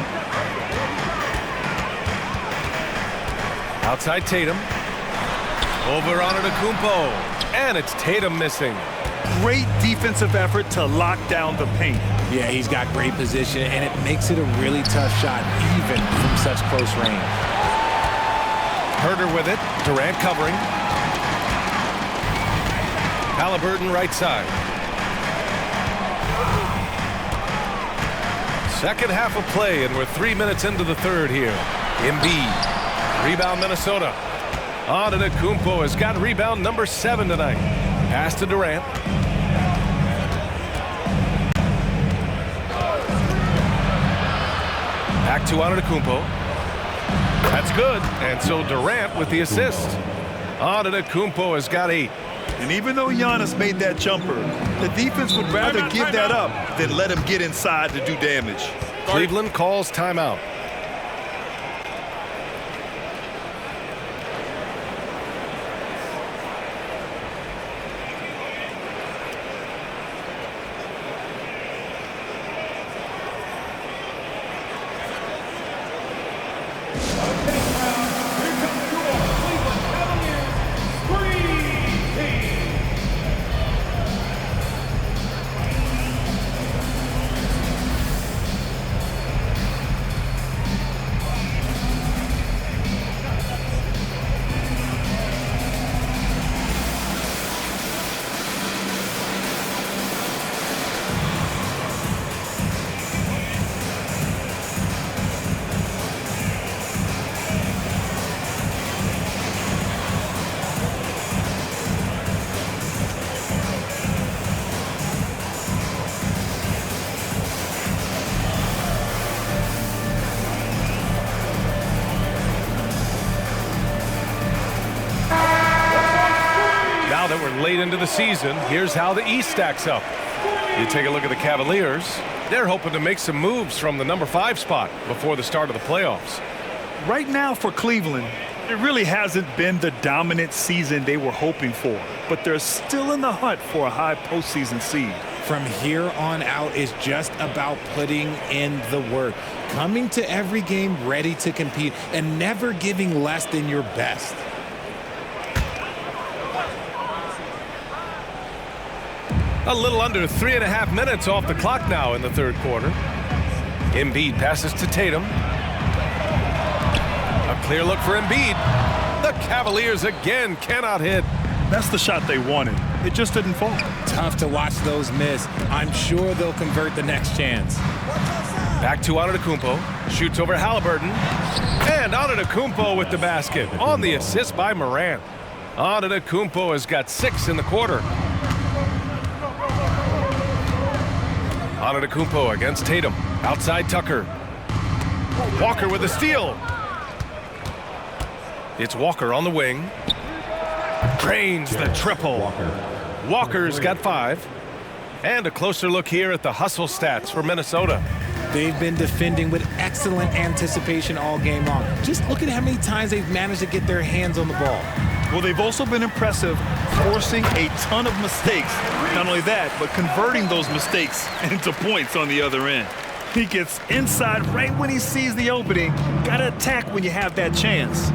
Outside Tatum. Over on Antetokounmpo. And it's Tatum missing. Great defensive effort to lock down the paint. Yeah, he's got great position, and it makes it a really tough shot, even from such close range. Herter with it. Durant covering. Halliburton right side. Second half of play, and we're 3 minutes into the third here. Embiid. Rebound Minnesota. Antetokounmpo has got rebound number 7 tonight. Pass to Durant. Back to Antetokounmpo. That's good. And so Durant with the assist. Antetokounmpo has got 8. And even though Giannis made that jumper, the defense would rather give that up than let him get inside to do damage. Cleveland calls timeout. Now that we're late into the season, here's how the East stacks up. You take a look at the Cavaliers. They're hoping to make some moves from the number 5 spot before the start of the playoffs. Right now for Cleveland, it really hasn't been the dominant season they were hoping for, but they're still in the hunt for a high postseason seed. From here on out is just about putting in the work, coming to every game ready to compete, and never giving less than your best. A little under 3.5 minutes off the clock now in the third quarter. Embiid passes to Tatum. A clear look for Embiid. The Cavaliers again cannot hit. That's the shot they wanted. It just didn't fall. Tough to watch those miss. I'm sure they'll convert the next chance. Back to Antetokounmpo. Shoots over Halliburton. And Antetokounmpo with the basket on the assist by Morant. Antetokounmpo has got 6 in the quarter. Antetokounmpo against Tatum. Outside Tucker. Walker with a steal. It's Walker on the wing. Drains the triple. Walker's got 5. And a closer look here at the hustle stats for Minnesota. They've been defending with excellent anticipation all game long. Just look at how many times they've managed to get their hands on the ball. Well, they've also been impressive, forcing a ton of mistakes. Not only that, but converting those mistakes into points on the other end. He gets inside right when he sees the opening. Got to attack when you have that chance.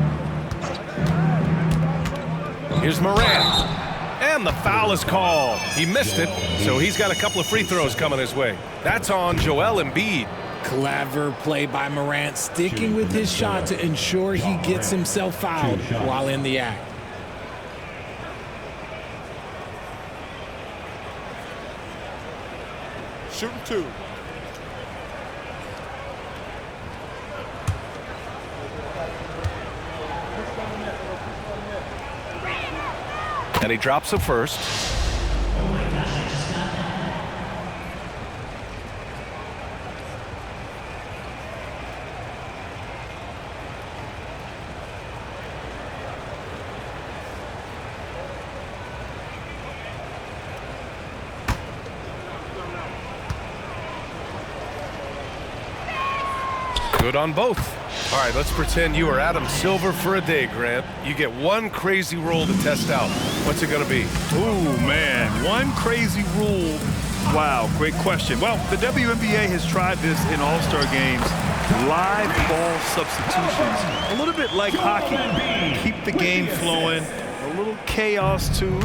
Here's Morant. And the foul is called. He missed it, so he's got a couple of free throws coming his way. That's on Joel Embiid. Clever play by Morant, sticking with his shot to ensure he gets himself fouled while in the act. Shooting 2. And he drops it first. Good on both. All right, let's pretend you are Adam Silver for a day, Grant. You get one crazy rule to test out. What's it going to be? Ooh, man, one crazy rule. Wow, great question. Well, the WNBA has tried this in All-Star games. Live ball substitutions. A little bit like hockey. Keep the game flowing. A little chaos too.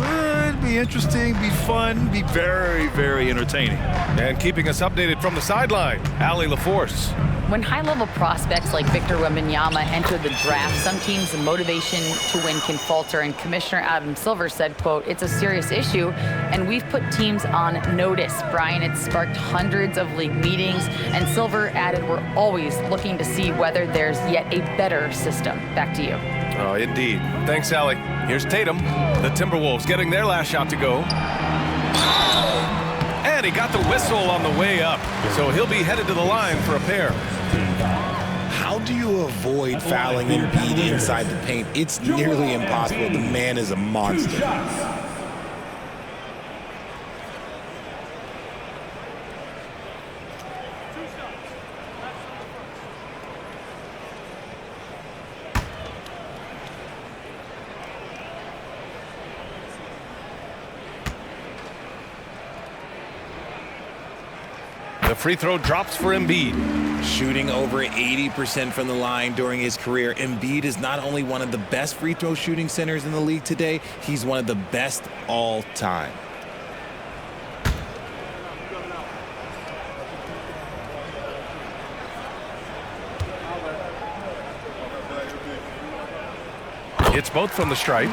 It'd be interesting, be fun, be very, very entertaining. And keeping us updated from the sideline, Allie LaForce. When high-level prospects like Victor Wembanyama enter the draft, some teams' motivation to win can falter, and Commissioner Adam Silver said, quote, "It's a serious issue, and we've put teams on notice." Brian, it sparked hundreds of league meetings, and Silver added, "We're always looking to see whether there's yet a better system." Back to you. Oh, indeed. Thanks, Allie. Here's Tatum. The Timberwolves getting their last shot to go. And he got the whistle on the way up, so he'll be headed to the line for a pair. How do you avoid fouling Embiid inside the paint? It's nearly impossible. The man is a monster. The free throw drops for Embiid. Shooting over 80% from the line during his career, Embiid is not only one of the best free throw shooting centers in the league today, he's one of the best all time. It's both from the stripe.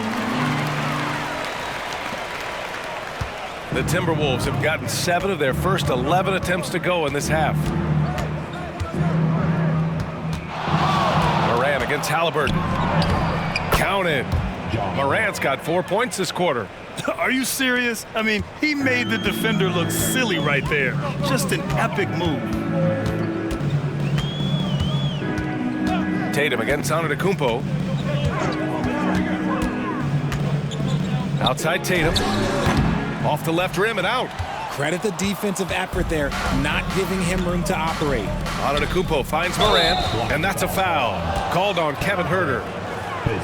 The Timberwolves have gotten 7 of their first 11 attempts to go in this half. Morant against Halliburton. Counted. Morant's got 4 points this quarter. Are you serious? I mean, he made the defender look silly right there. Just an epic move. Tatum against Antetokounmpo. Outside Tatum. Off the left rim and out. Credit the defensive effort there, not giving him room to operate. Antetokounmpo finds Morant, and that's a foul. Called on Kevin Huerter.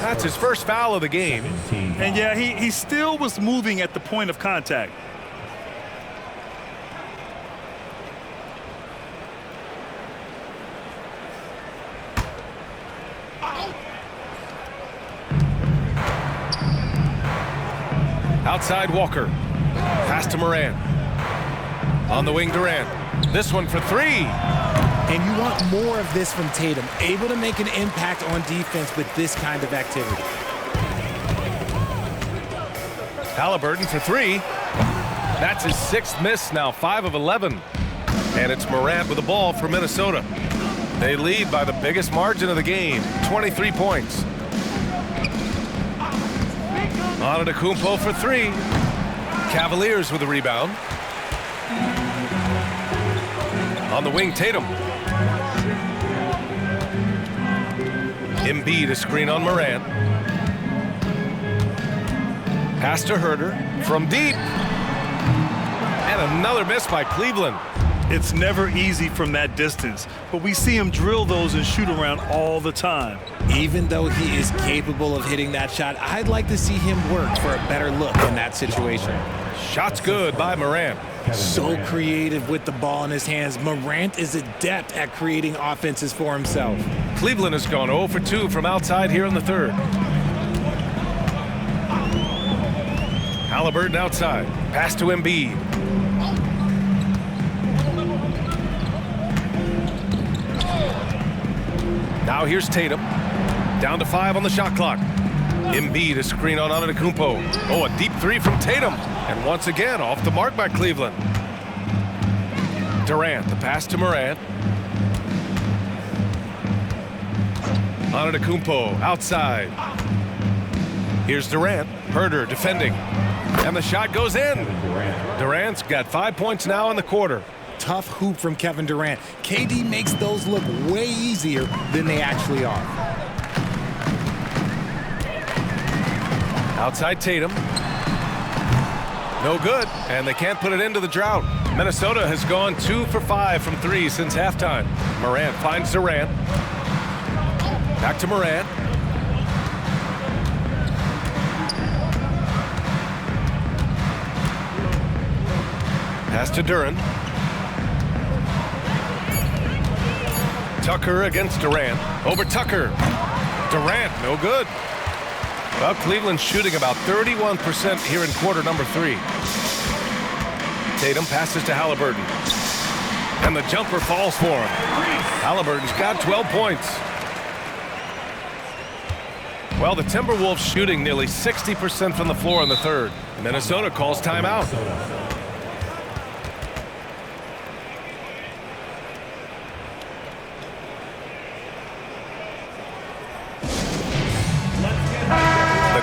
That's his first foul of the game. And yeah, he still was moving at the point of contact. Outside Walker. Pass to Morant. On the wing, Durant. This one for 3. And you want more of this from Tatum, able to make an impact on defense with this kind of activity. Halliburton for 3. That's his 6th miss now, 5 of 11. And it's Morant with the ball for Minnesota. They lead by the biggest margin of the game, 23 points. Antetokounmpo for 3. Cavaliers with the rebound. On the wing, Tatum. Embiid a screen on Morant. Pass to Huerter from deep. And And another miss by Cleveland. It's never easy from that distance, but we see him drill those and shoot around all the time. Even though he is capable of hitting that shot, I'd like to see him work for a better look in that situation. Shot's good by Morant. So creative with the ball in his hands. Morant is adept at creating offenses for himself. Cleveland has gone 0 for 2 from outside here in the third. Halliburton outside. Pass to Embiid. Now here's Tatum. Down to 5 on the shot clock. Embiid is screen on Antetokounmpo. Oh, a deep three from Tatum. And once again, off the mark by Cleveland. Durant, the pass to Morant. Antetokounmpo outside. Here's Durant. Herder defending. And the shot goes in. Durant's got 5 points now in the quarter. Tough hoop from Kevin Durant. KD makes those look way easier than they actually are. Outside Tatum. No good, and they can't put it into the drought. Minnesota has gone 2 for 5 from 3 since halftime. Morant finds Durant. Back to Morant. Pass to Duran. Tucker against Durant. Over Tucker. Durant, no good. Well, Cleveland's shooting about 31% here in quarter number 3. Tatum passes to Halliburton. And the jumper falls for him. Halliburton's got 12 points. Well, the Timberwolves shooting nearly 60% from the floor in the third. Minnesota calls timeout.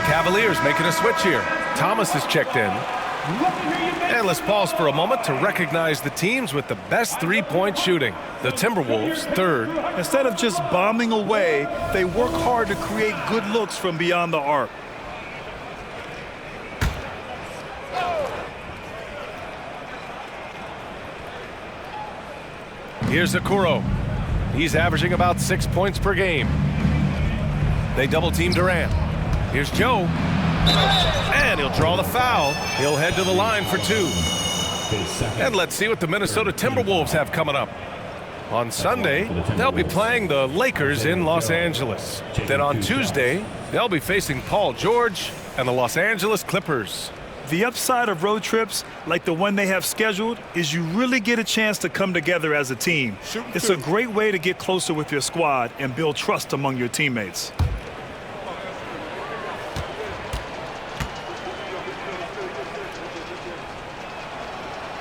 Cavaliers making a switch here. Thomas is checked in. And let's pause for a moment to recognize the teams with the best three-point shooting. The Timberwolves, third. Instead of just bombing away, they work hard to create good looks from beyond the arc. Here's Okoro. He's averaging about 6 points per game. They double-team Durant. Here's Joe. And he'll draw the foul. He'll head to the line for 2. And let's see what the Minnesota Timberwolves have coming up. On Sunday, they'll be playing the Lakers in Los Angeles. Then on Tuesday, they'll be facing Paul George and the Los Angeles Clippers. The upside of road trips, like the one they have scheduled, is you really get a chance to come together as a team. It's a great way to get closer with your squad and build trust among your teammates.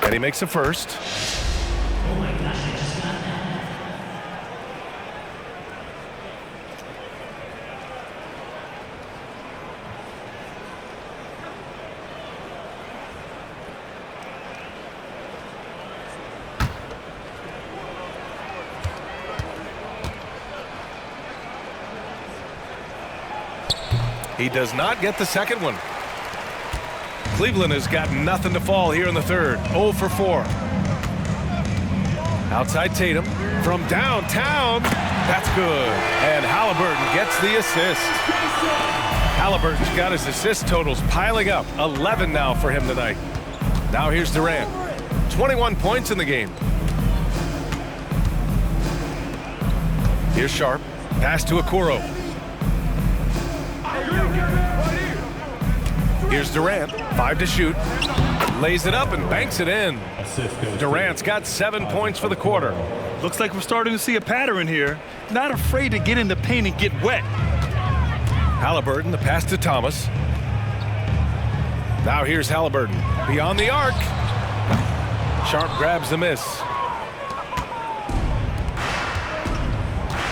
And he makes a first. Oh my gosh, I just got that. He does not get the second one. Cleveland has got nothing to fall here in the third. 0 for 4. Outside Tatum from downtown. That's good. And Halliburton gets the assist. Halliburton's got his assist totals piling up. 11 now for him tonight. Now here's Durant. 21 points in the game. Here's Sharp. Pass to Okoro. Here's Durant, 5 to shoot, lays it up and banks it in. Durant's got 7 points for the quarter. Looks like we're starting to see a pattern here. Not afraid to get in the paint and get wet. Halliburton, the pass to Thomas. Now here's Halliburton, beyond the arc. Sharp grabs the miss.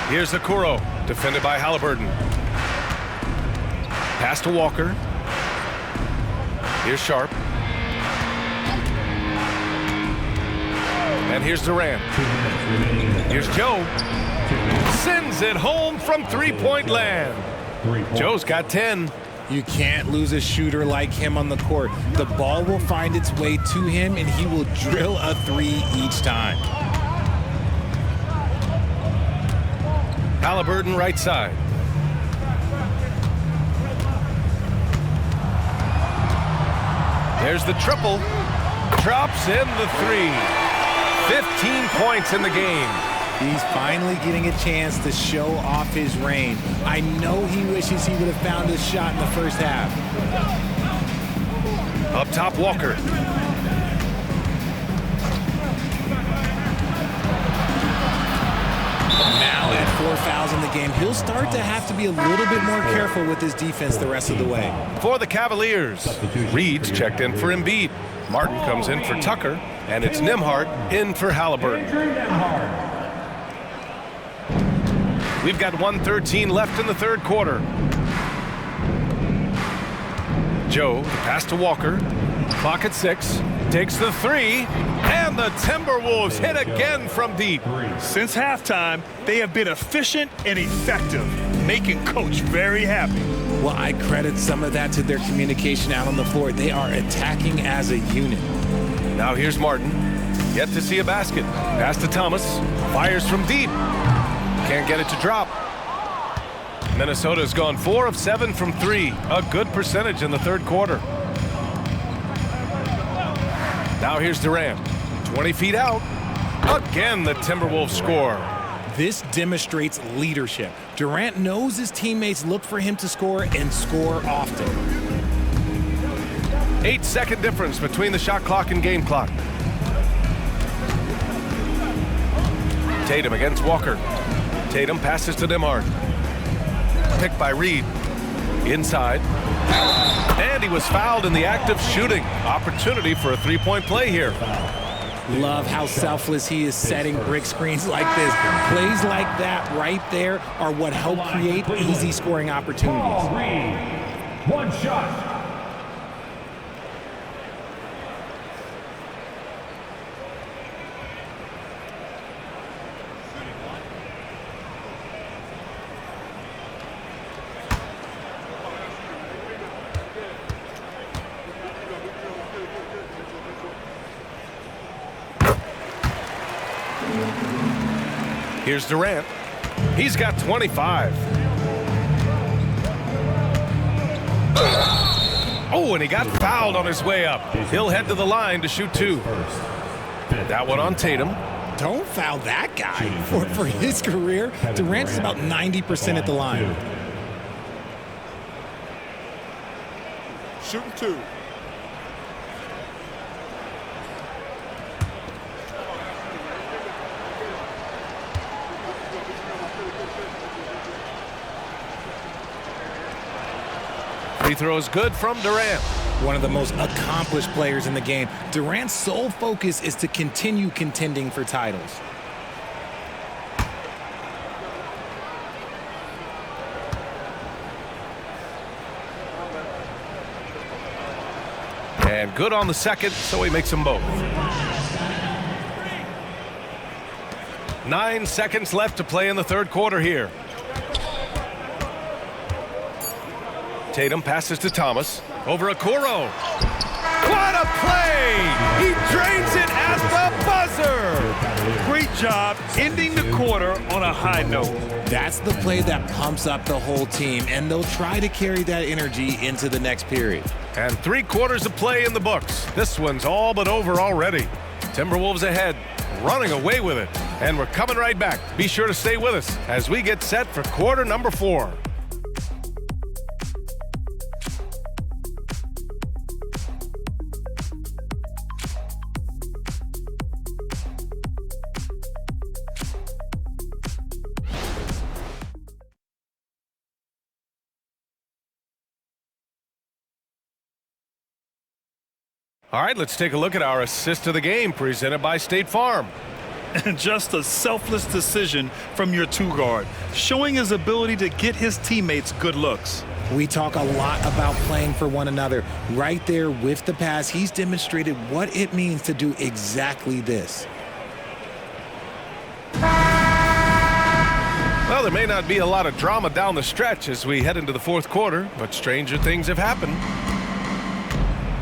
Here's Okoro, defended by Halliburton. Pass to Walker. Here's Sharp. And here's Durant. Here's Joe. Sends it home from three-point land. Joe's got 10. You can't lose a shooter like him on the court. The ball will find its way to him, and he will drill a three each time. Halliburton right side. There's the triple. Drops in the three. 15 points in the game. He's finally getting a chance to show off his range. I know he wishes he would have found his shot in the first half. Up top, Walker. Now at 4 fouls in the game, he'll start to have to be a little bit more careful with his defense the rest of the way. For the Cavaliers, Reed's checked in for Embiid. Martin comes in for Tucker, and it's Nembhard in for Halliburton. We've got 1:13 left in the third quarter. Joe, the pass to Walker. Clock at 6. Takes the three, and the Timberwolves hit again from deep. Since halftime, they have been efficient and effective, making Coach very happy. Well, I credit some of that to their communication out on the floor. They are attacking as a unit. Now here's Martin. Yet to see a basket. Pass to Thomas. Fires from deep. Can't get it to drop. Minnesota's gone 4 of 7 from 3. A good percentage in the third quarter. Now here's Durant. 20 feet out. Again, the Timberwolves score. This demonstrates leadership. Durant knows his teammates look for him to score and score often. 8-second difference between the shot clock and game clock. Tatum against Walker. Tatum passes to Nembhard. Picked by Reed. Inside. And he was fouled in the act of shooting. Opportunity for a three-point play here. Love how selfless he is setting brick screens like this. Plays like that right there are what help create easy scoring opportunities. One shot. Here's Durant. He's got 25. Oh, and he got fouled on his way up. He'll head to the line to shoot 2. That one on Tatum. Don't foul that guy. For his career, Durant is about 90% at the line. Shooting 2. Free throw is good from Durant. One of the most accomplished players in the game. Durant's sole focus is to continue contending for titles. And good on the second, so he makes them both. 9 seconds left to play in the third quarter here. Tatum passes to Thomas. Over Okoro. What a play! He drains it at the buzzer! Great job ending the quarter on a high note. That's the play that pumps up the whole team, and they'll try to carry that energy into the next period. And 3 quarters of play in the books. This one's all but over already. Timberwolves ahead, running away with it. And we're coming right back. Be sure to stay with us as we get set for quarter number 4. All right, let's take a look at our assist of the game presented by State Farm. And just a selfless decision from your 2 guard, showing his ability to get his teammates good looks. We talk a lot about playing for one another. Right there with the pass, he's demonstrated what it means to do exactly this. Well, Well, there may not be a lot of drama down the stretch as we head into the fourth quarter, but stranger things have happened.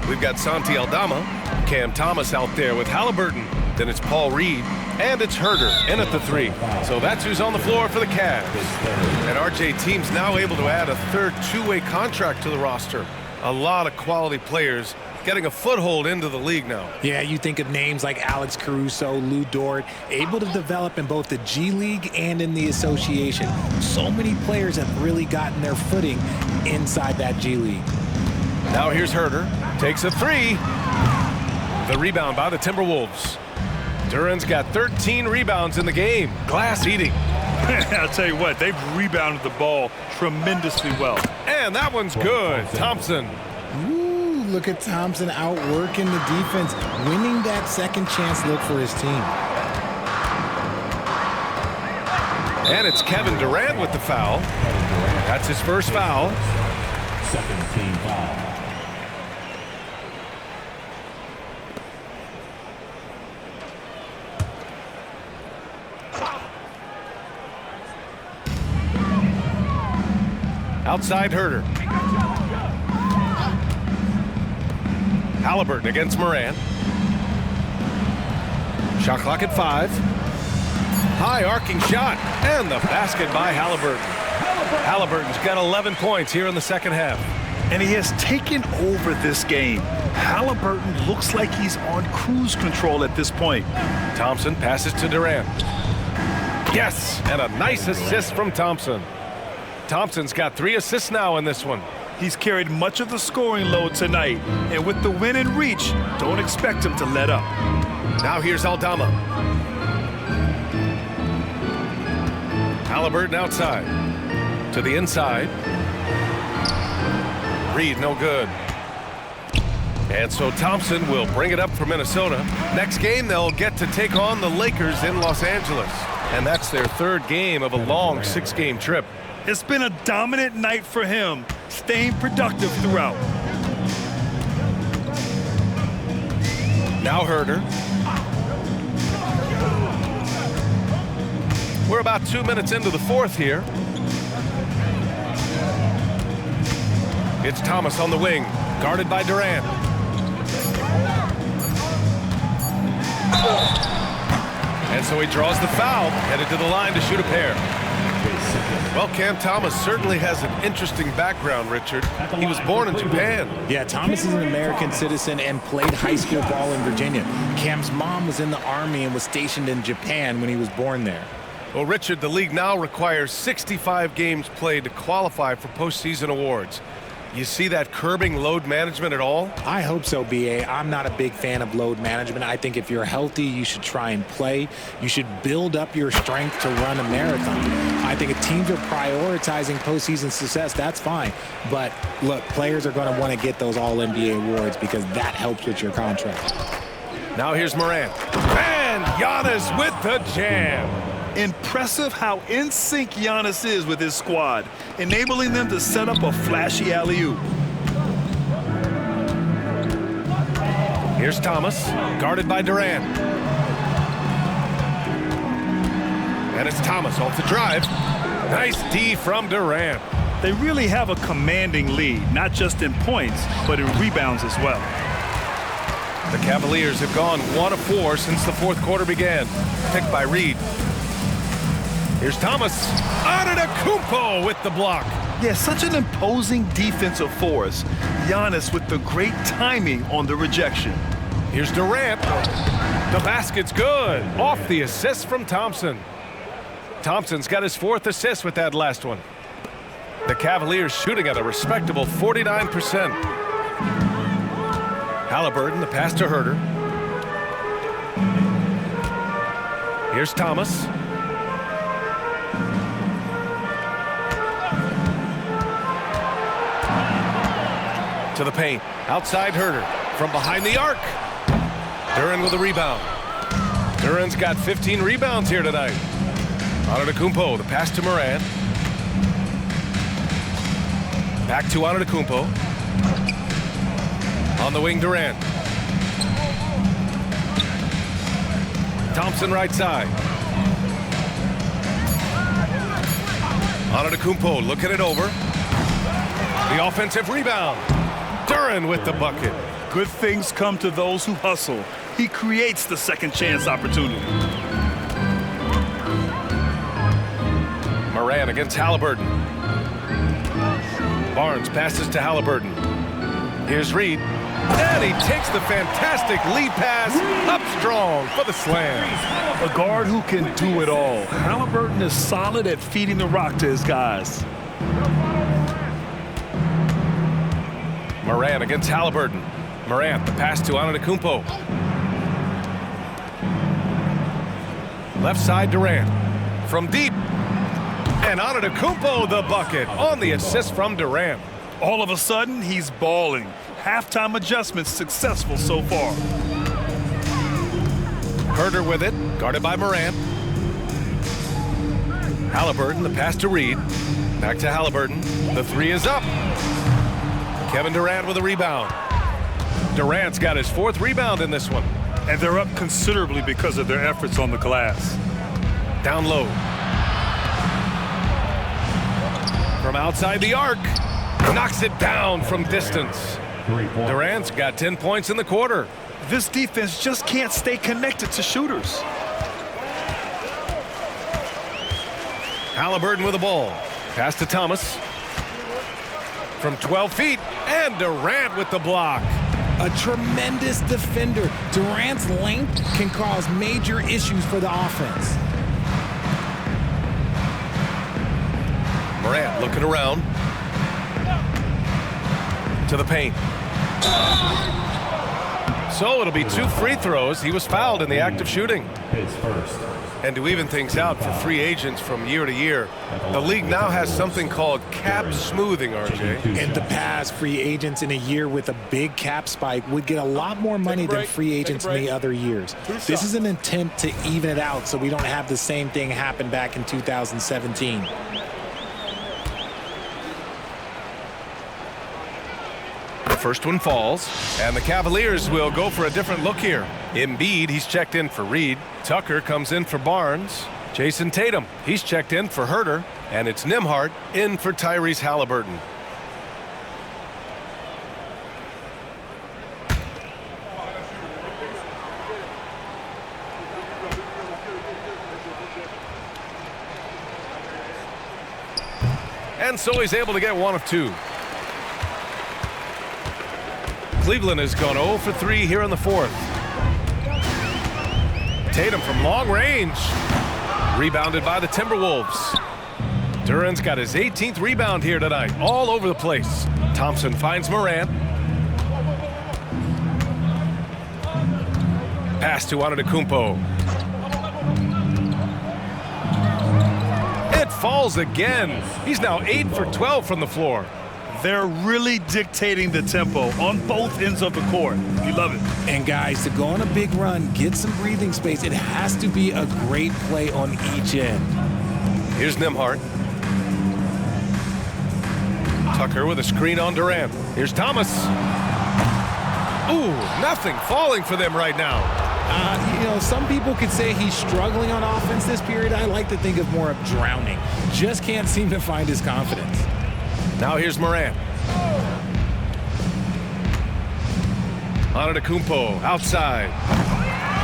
We've got Santi Aldama, Cam Thomas out there with Halliburton. Then it's Paul Reed, and it's Herder in at the 3. So that's who's on the floor for the Cavs. And RJ team's now able to add a third two-way contract to the roster. A lot of quality players getting a foothold into the league now. Yeah, you think of names like Alex Caruso, Lou Dort, able to develop in both the G League and in the association. So many players have really gotten their footing inside that G League. Now here's Herder, takes a 3. The rebound by the Timberwolves. Duran's got 13 rebounds in the game. Glass eating. I'll tell you what, they've rebounded the ball tremendously well. And that one's good. Thompson. Ooh, look at Thompson outworking the defense, winning that second chance look for his team. And it's Kevin Durant with the foul. That's his first foul. Second team foul. Outside Herder. Halliburton against Morant. Shot clock at 5. High arcing shot, and the basket by Halliburton. Halliburton's got 11 points here in the second half. And he has taken over this game. Halliburton looks like he's on cruise control at this point. Thompson passes to Durant. Yes, and a nice assist from Thompson. Thompson's got 3 assists now in this one. He's carried much of the scoring load tonight, and with the win in reach, don't expect him to let up. Now here's Aldama. Halliburton outside. To the inside. Reed no good. And so Thompson will bring it up for Minnesota. Next game, they'll get to take on the Lakers in Los Angeles. And that's their third game of a long 6-game trip. It's been a dominant night for him, staying productive throughout. Now Herder. We're about 2 minutes into the fourth here. It's Thomas on the wing, guarded by Durant. And so he draws the foul, headed to the line to shoot a pair. Well, Cam Thomas certainly has an interesting background, Richard. He was born in Japan. Yeah, Thomas is an American citizen and played high school ball in Virginia. Cam's mom was in the Army and was stationed in Japan when he was born there. Well, Richard, the league now requires 65 games played to qualify for postseason awards. You see that curbing load management at all? I hope so, B.A. I'm not a big fan of load management. I think if you're healthy, you should try and play. You should build up your strength to run a marathon. I think if teams are prioritizing postseason success, that's fine. But, look, players are going to want to get those All-NBA awards because that helps with your contract. Now here's Morant. And Giannis with the jam. Impressive how in sync Giannis is with his squad, enabling them to set up a flashy alley-oop. Here's Thomas, guarded by Durant. And it's Thomas off the drive. Nice D from Durant. They really have a commanding lead, not just in points, but in rebounds as well. The Cavaliers have gone 1 of 4 since the fourth quarter began. Picked by Reed. Here's Thomas. Antetokounmpo with the block. Yeah, such an imposing defensive force. Giannis with the great timing on the rejection. Here's Durant. The basket's good. Off the assist from Thompson. Thompson's got his 4th assist with that last one. The Cavaliers shooting at a respectable 49%. Halliburton, the pass to Herder. Here's Thomas. To the paint. Outside Herder. From behind the arc. Duran with a rebound. Duran's got 15 rebounds here tonight. Antetokounmpo, the pass to Morant. Back to Antetokounmpo. On the wing, Durant. Thompson right side. Antetokounmpo looking it over. The offensive rebound. Duren with the bucket. Good things come to those who hustle. He creates the second chance opportunity. Moran against Halliburton. Barnes passes to Halliburton. Here's Reed. And he takes the fantastic lead pass up strong for the slam. A guard who can do it all. Halliburton is solid at feeding the rock to his guys. Moran against Halliburton. Morant, the pass to Antetokounmpo. Left side Durant. From deep. And Antetokounmpo the bucket on the assist from Durant. All of a sudden, he's balling. Halftime adjustments successful so far. Herter with it, guarded by Morant. Halliburton, the pass to Reed. Back to Halliburton. The three is up. Kevin Durant with a rebound. Durant's got his 4th rebound in this one. And they're up considerably because of their efforts on the glass. Down low. From outside the arc. Knocks it down from distance. Durant's got 10 points in the quarter. This defense just can't stay connected to shooters. Halliburton with the ball. Pass to Thomas. From 12 feet. And Durant with the block. A tremendous defender. Durant's length can cause major issues for the offense. Morant looking around. To the paint. So it'll be 2 free throws. He was fouled in the act of shooting. His first. And to even things out for free agents from year to year, the league now has something called cap smoothing, RJ. In the past, free agents in a year with a big cap spike would get a lot more money than free agents in the other years. This is an attempt to even it out so we don't have the same thing happen back in 2017. The first one falls, and the Cavaliers will go for a different look here. Embiid, he's checked in for Reed. Tucker comes in for Barnes. Jason Tatum, he's checked in for Herter. And it's Nembhard in for Tyrese Halliburton. And so he's able to get 1 of 2. Cleveland has gone 0 for 3 here in the 4th. Tatum from long range. Rebounded by the Timberwolves. Duren's got his 18th rebound here tonight. All over the place. Thompson finds Morant. Pass to Antetokounmpo. It falls again. He's now 8 for 12 from the floor. They're really dictating the tempo on both ends of the court. You love it. And guys, to go on a big run, get some breathing space, it has to be a great play on each end. Here's Nembhard. Tucker with a screen on Durant. Here's Thomas. Ooh, nothing falling for them right now. You know, some people could say he's struggling on offense this period. I like to think of more of drowning. Just can't seem to find his confidence. Now here's Morant. Antetokounmpo outside.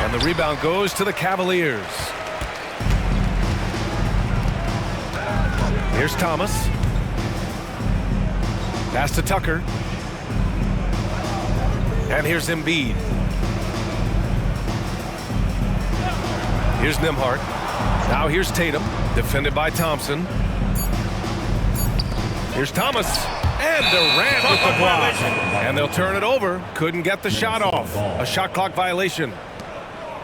And the rebound goes to the Cavaliers. Here's Thomas. Pass to Tucker. And here's Embiid. Here's Nembhard. Now here's Tatum. Defended by Thompson. Here's Thomas, and Durant with the block. And they'll turn it over. Couldn't get the shot off. A shot clock violation.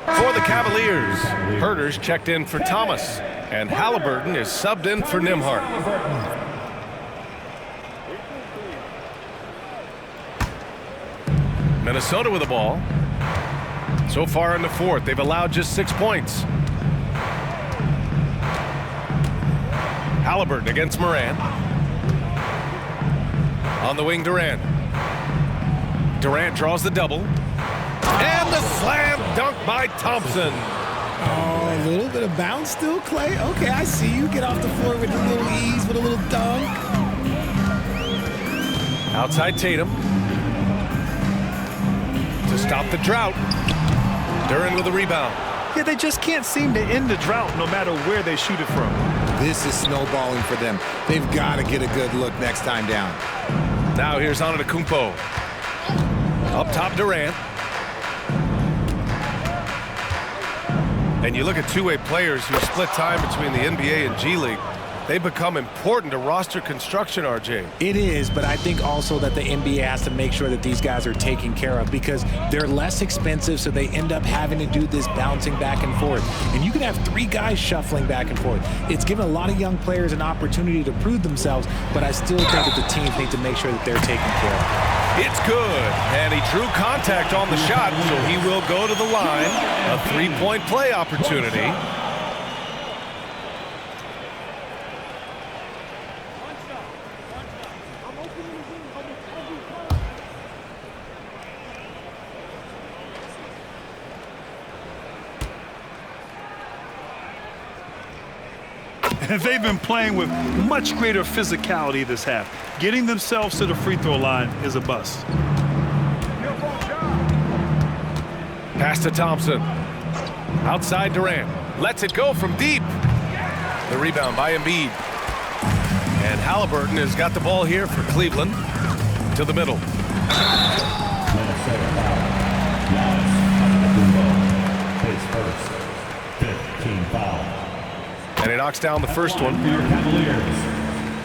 For the Cavaliers, Herter's checked in for Thomas, and Halliburton is subbed in for Nembhard. Minnesota with the ball. So far in the 4th, they've allowed just 6 points. Halliburton against Morant. On the wing, Durant. Durant draws the double. And the slam dunk by Thompson. Oh, a little bit of bounce still, Clay. Okay, I see you. Get off the floor with a little ease, with a little dunk. Outside Tatum. To stop the drought. Duren with a rebound. Yeah, they just can't seem to end the drought no matter where they shoot it from. This is snowballing for them. They've got to get a good look next time down. Now here's Antetokounmpo. Up top, Durant. And you look at two-way players who split time between the NBA and G League. They become important to roster construction, RJ. It is, but I think also that the NBA has to make sure that these guys are taken care of because they're less expensive, so they end up having to do this bouncing back and forth. And you can have three guys shuffling back and forth. It's given a lot of young players an opportunity to prove themselves, but I still think that the teams need to make sure that they're taken care of. It's good, and he drew contact on the shot, so he will go to the line. A three-point play opportunity. And they've been playing with much greater physicality this half. Getting themselves to the free throw line is a bust. Pass to Thompson. Outside Durant. Lets it go from deep. The rebound by Embiid. And Halliburton has got the ball here for Cleveland. To the middle. His first 15 foul. And he knocks down the first one. For your Cavaliers,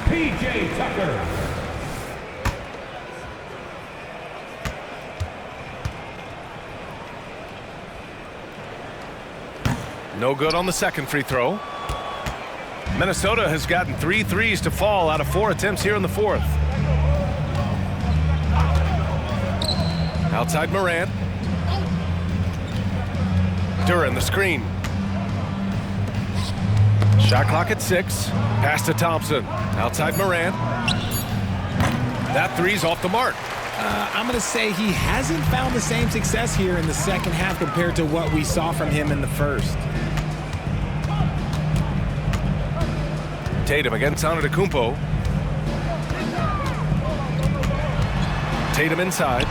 P.J. Tucker. No good on the second free throw. Minnesota has gotten 3 threes to fall out of 4 attempts here in the fourth. Outside Morant. Duren the screen. Shot clock at 6. Pass to Thompson. Outside Morant. That three's off the mark. I'm going to say he hasn't found the same success here in the second half compared to what we saw from him in the first. Tatum against Antetokounmpo. Tatum inside.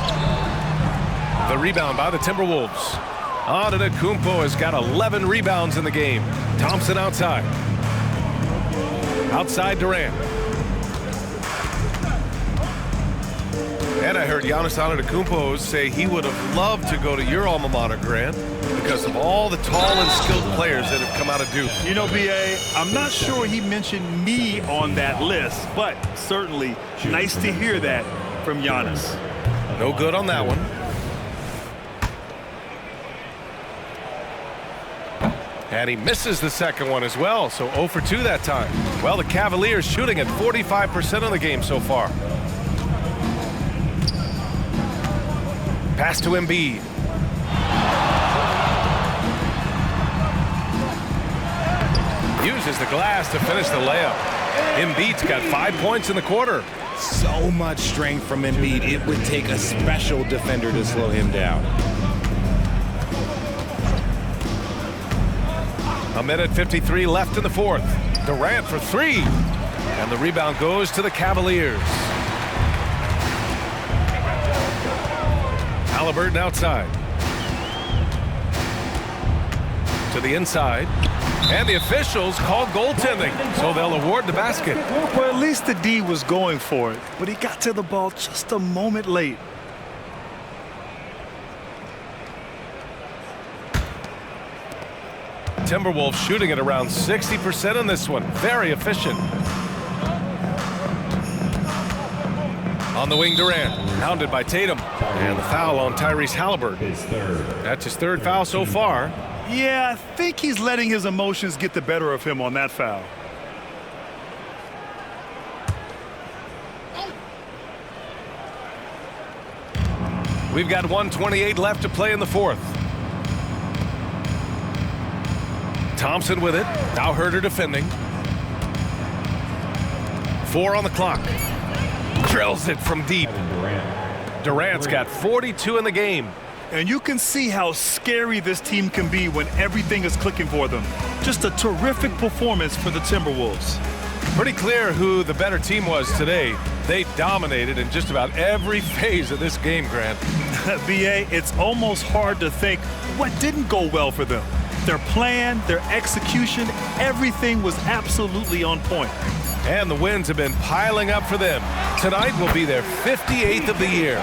The rebound by the Timberwolves. Antetokounmpo has got 11 rebounds in the game. Thompson outside. Outside Durant. And I heard Giannis Antetokounmpo say he would have loved to go to your alma mater, Grant, because of all the tall and skilled players that have come out of Duke. You know, BA, I'm not sure he mentioned me on that list, but certainly nice to hear that from Giannis. No good on that one. And he misses the second one as well, so 0 for 2 that time. Well, the Cavaliers shooting at 45% of the game so far. Pass to Embiid. Uses the glass to finish the layup. Embiid's got 5 points in the quarter. So much strength from Embiid. It would take a special defender to slow him down. A minute 53 left in the fourth. Durant for 3. And the rebound goes to the Cavaliers. Halliburton outside. To the inside. And the officials called goaltending, so they'll award the basket. Well, at least the D was going for it, but he got to the ball just a moment late. Timberwolves shooting at around 60% in this one. Very efficient. On the wing, Durant. Hounded by Tatum. And the foul on Tyrese Halliburton. That's his third foul so far. Yeah, I think he's letting his emotions get the better of him on that foul. We've got 1:28 left to play in the fourth. Thompson with it. Now Herter defending. 4 on the clock. Drills it from deep. Durant's got 42 in the game. And you can see how scary this team can be when everything is clicking for them. Just a terrific performance for the Timberwolves. Pretty clear who the better team was today. They dominated in just about every phase of this game, Grant. BA, it's almost hard to think what didn't go well for them. Their plan, their execution, everything was absolutely on point. And the wins have been piling up for them. Tonight will be their 58th of the year.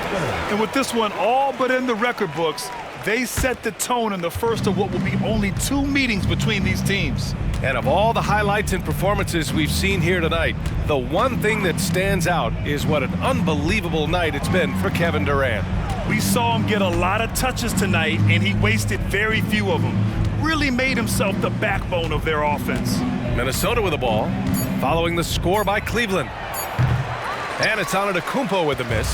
And with this one all but in the record books, they set the tone in the first of what will be only 2 meetings between these teams. And of all the highlights and performances we've seen here tonight, the one thing that stands out is what an unbelievable night it's been for Kevin Durant. We saw him get a lot of touches tonight, and he wasted very few of them. Really made himself the backbone of their offense. Minnesota with the ball, following the score by Cleveland. And it's Antetokounmpo with the miss.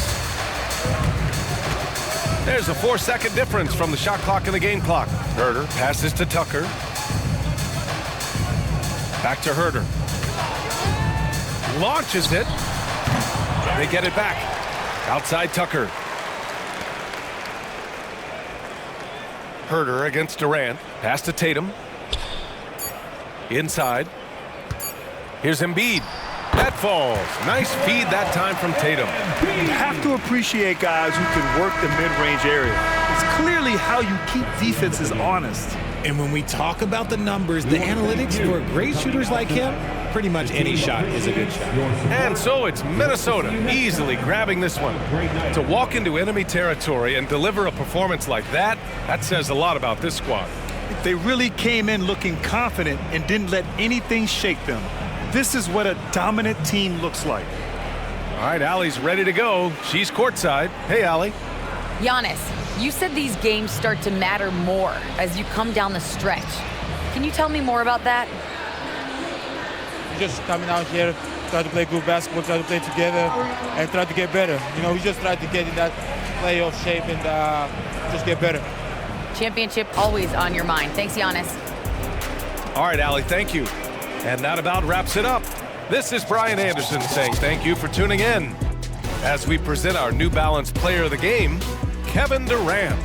There's a 4-second difference from the shot clock and the game clock. Herter passes to Tucker. Back to Herter. Launches it. They get it back. Outside Tucker. Herter against Durant. Pass to Tatum. Inside. Here's Embiid. That falls. Nice feed that time from Tatum. You have to appreciate guys who can work the mid-range area. It's clearly how you keep defenses honest. And when we talk about the numbers, the analytics for great shooters like him, pretty much any shot is a good shot. And so it's Minnesota easily grabbing this one. To walk into enemy territory and deliver a performance like that, that says a lot about this squad. They really came in looking confident and didn't let anything shake them. This is what a dominant team looks like. All right, Allie's ready to go. She's courtside. Hey, Allie. Giannis, you said these games start to matter more as you come down the stretch. Can you tell me more about that? Just coming out here, try to play good basketball, try to play together, and try to get better. You know, we just try to get in that playoff shape and just get better. Championship always on your mind. Thanks, Giannis. All right, Allie, thank you. And that about wraps it up. This is Brian Anderson saying thank you for tuning in as we present our New Balance Player of the Game, Kevin Durant.